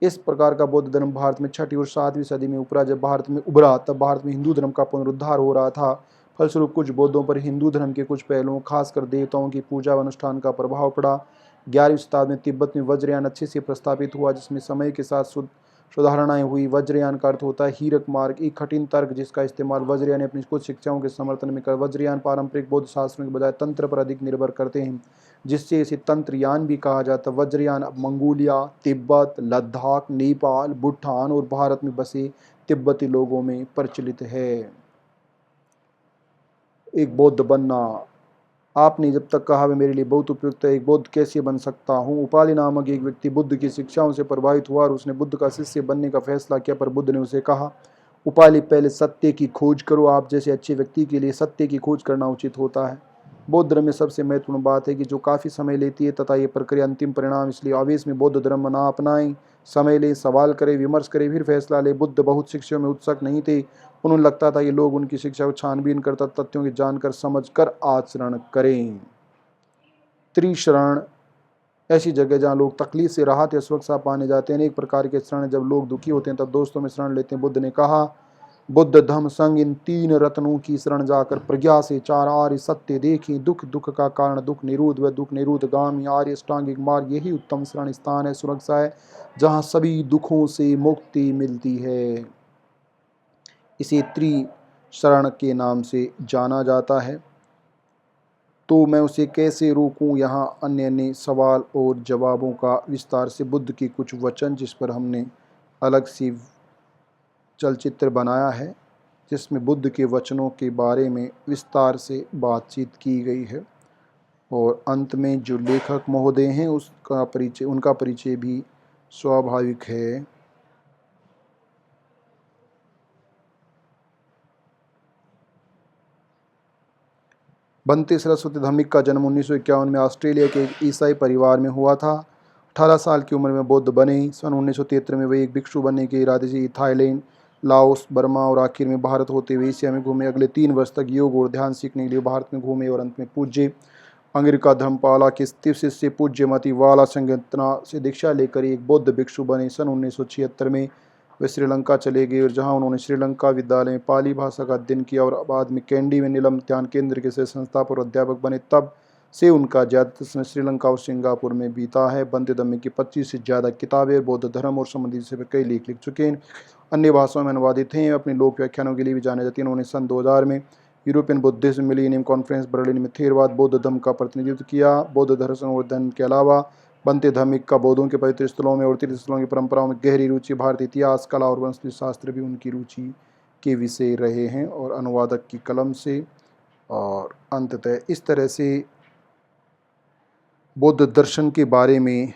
इस प्रकार का बौद्ध धर्म भारत में 6वीं और 7वीं सदी में उपरा। जब भारत में उभरा तब भारत में हिंदू धर्म का पुनरुद्धार हो रहा था। फलस्वरूप कुछ बौद्धों पर हिंदू धर्म के कुछ पहलुओं, खासकर देवताओं की पूजा व अनुष्ठान का प्रभाव पड़ा। 11वीं शताब्दी में तिब्बत में वज्रयान अच्छे से प्रस्तावित हुआ, जिसमें समय के साथ सुधारणाएं हुई। वज्रयान का अर्थ होता है हीरक मार्ग, एक कठिन तर्क जिसका इस्तेमाल वज्रयान ने अपनी कुछ शिक्षाओं के समर्थन में कर। वज्रयान पारंपरिक बौद्ध शास्त्रों के बजाय तंत्र पर अधिक निर्भर करते हैं, जिससे इसे तंत्रयान भी कहा जाता है। वज्रयान अब मंगोलिया, तिब्बत, लद्दाख, नेपाल, भूटान और भारत में बसे तिब्बती लोगों में प्रचलित है। एक बौद्ध बनना। आपने जब तक कहा वह मेरे लिए बहुत उपयुक्त है। एक बौद्ध कैसे बन सकता हूँ। उपाली नामक एक व्यक्ति बुद्ध की शिक्षाओं से प्रभावित हुआ और उसने बुद्ध का शिष्य बनने का फैसला किया, पर बुद्ध ने उसे कहा, उपाली पहले सत्य की खोज करो। आप जैसे अच्छे व्यक्ति के लिए सत्य की खोज करना उचित होता है। बौद्ध धर्म में सबसे महत्वपूर्ण बात है कि जो काफ़ी समय लेती है तथा ये प्रक्रिया अंतिम परिणाम, इसलिए आवेश में बौद्ध धर्म ना अपनाएं। समय लें, सवाल करें, विमर्श करें, फिर फैसला लें। बुद्ध बहुत शिक्षाओं में उत्सुक नहीं थे। उन्हें लगता था कि लोग उनकी शिक्षा को छानबीन करता, तथ्यों की जानकर समझकर आचरण करें। त्रिशरण ऐसी जगह जहाँ लोग तकलीफ से राहत या सुरक्षा पाने जाते हैं। अनेक प्रकार के शरण, जब लोग दुखी होते हैं तब दोस्तों में शरण लेते हैं। बुद्ध ने कहा, बुद्ध धम्म संग इन 3 रत्नों की शरण जाकर प्रज्ञा से 4 आर्य सत्य देखें। दुख, दुख का कारण, दुख निरोध व दुख निरोध गामी आर्य अष्टांगिक मार्ग, यही उत्तम शरण स्थान है, सुरक्षा है, जहाँ सभी दुखों से मुक्ति मिलती है। इसे त्रिशरण के नाम से जाना जाता है। तो मैं उसे कैसे रोकूं। यहाँ अन्य सवाल और जवाबों का विस्तार से बुद्ध के कुछ वचन, जिस पर हमने अलग सी चलचित्र बनाया है, जिसमें बुद्ध के वचनों के बारे में विस्तार से बातचीत की गई है। और अंत में जो लेखक महोदय हैं उनका परिचय भी स्वाभाविक है। बंते सरस्वती धार्मिक का जन्म 1951 में ऑस्ट्रेलिया के एक ईसाई परिवार में हुआ था। 18 साल की उम्र में बौद्ध बने। सन 1973 में वे एक भिक्षु बनने के इरादे से थाईलैंड, लाओस, बर्मा और आखिर में भारत होते हुए एशिया में घूमे। अगले 3 वर्ष तक योग और ध्यान सीखने के लिए भारत में घूमे और अंत में पूज्य अंगिरका धर्मपाला के शिष्य पूज्य मति वाला संगतना से दीक्षा लेकर एक बौद्ध भिक्षु बने। सन 1976 में वे श्रीलंका चले गए और जहां उन्होंने श्रीलंका विद्यालय में पाली भाषा का अध्ययन किया और बाद में कैंडी में नीलम ध्यान केंद्र के संस्थापक और अध्यापक बने। तब से उनका ज़्यादातर समय श्रीलंका और सिंगापुर में बीता है। बंते धम्म की 25 से ज़्यादा किताबें बौद्ध धर्म और संबंधित विषय पर कई लेख लिख चुके हैं, अन्य भाषाओं में अनुवादित हैं। अपने लोक व्याख्यानों के लिए भी जाने जाते हैं। उन्होंने सन 2000 में European Buddhism millennium conference Berlin में थेरवाद बौद्ध धर्म का प्रतिनिधित्व किया। बौद्ध दर्शन और अध्ययन के अलावा बंते धार्मिक का बौद्धों के पवित्र स्थलों में और तीर्थस्थलों की परंपराओं में गहरी रुचि। भारतीय इतिहास, कला और वंशज शास्त्र भी उनकी रुचि के विषय रहे हैं और अनुवादक की कलम से। और अंततः इस तरह से बौद्ध दर्शन के बारे में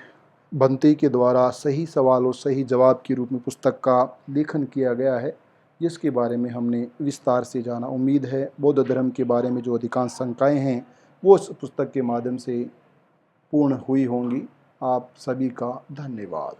बंते के द्वारा सही सवाल और सही जवाब के रूप में पुस्तक का लेखन किया गया है, जिसके बारे में हमने विस्तार से जाना। उम्मीद है बौद्ध धर्म के बारे में जो अधिकांश शंकाएँ हैं वो उस पुस्तक के माध्यम से पूर्ण हुई होंगी। आप सभी का धन्यवाद।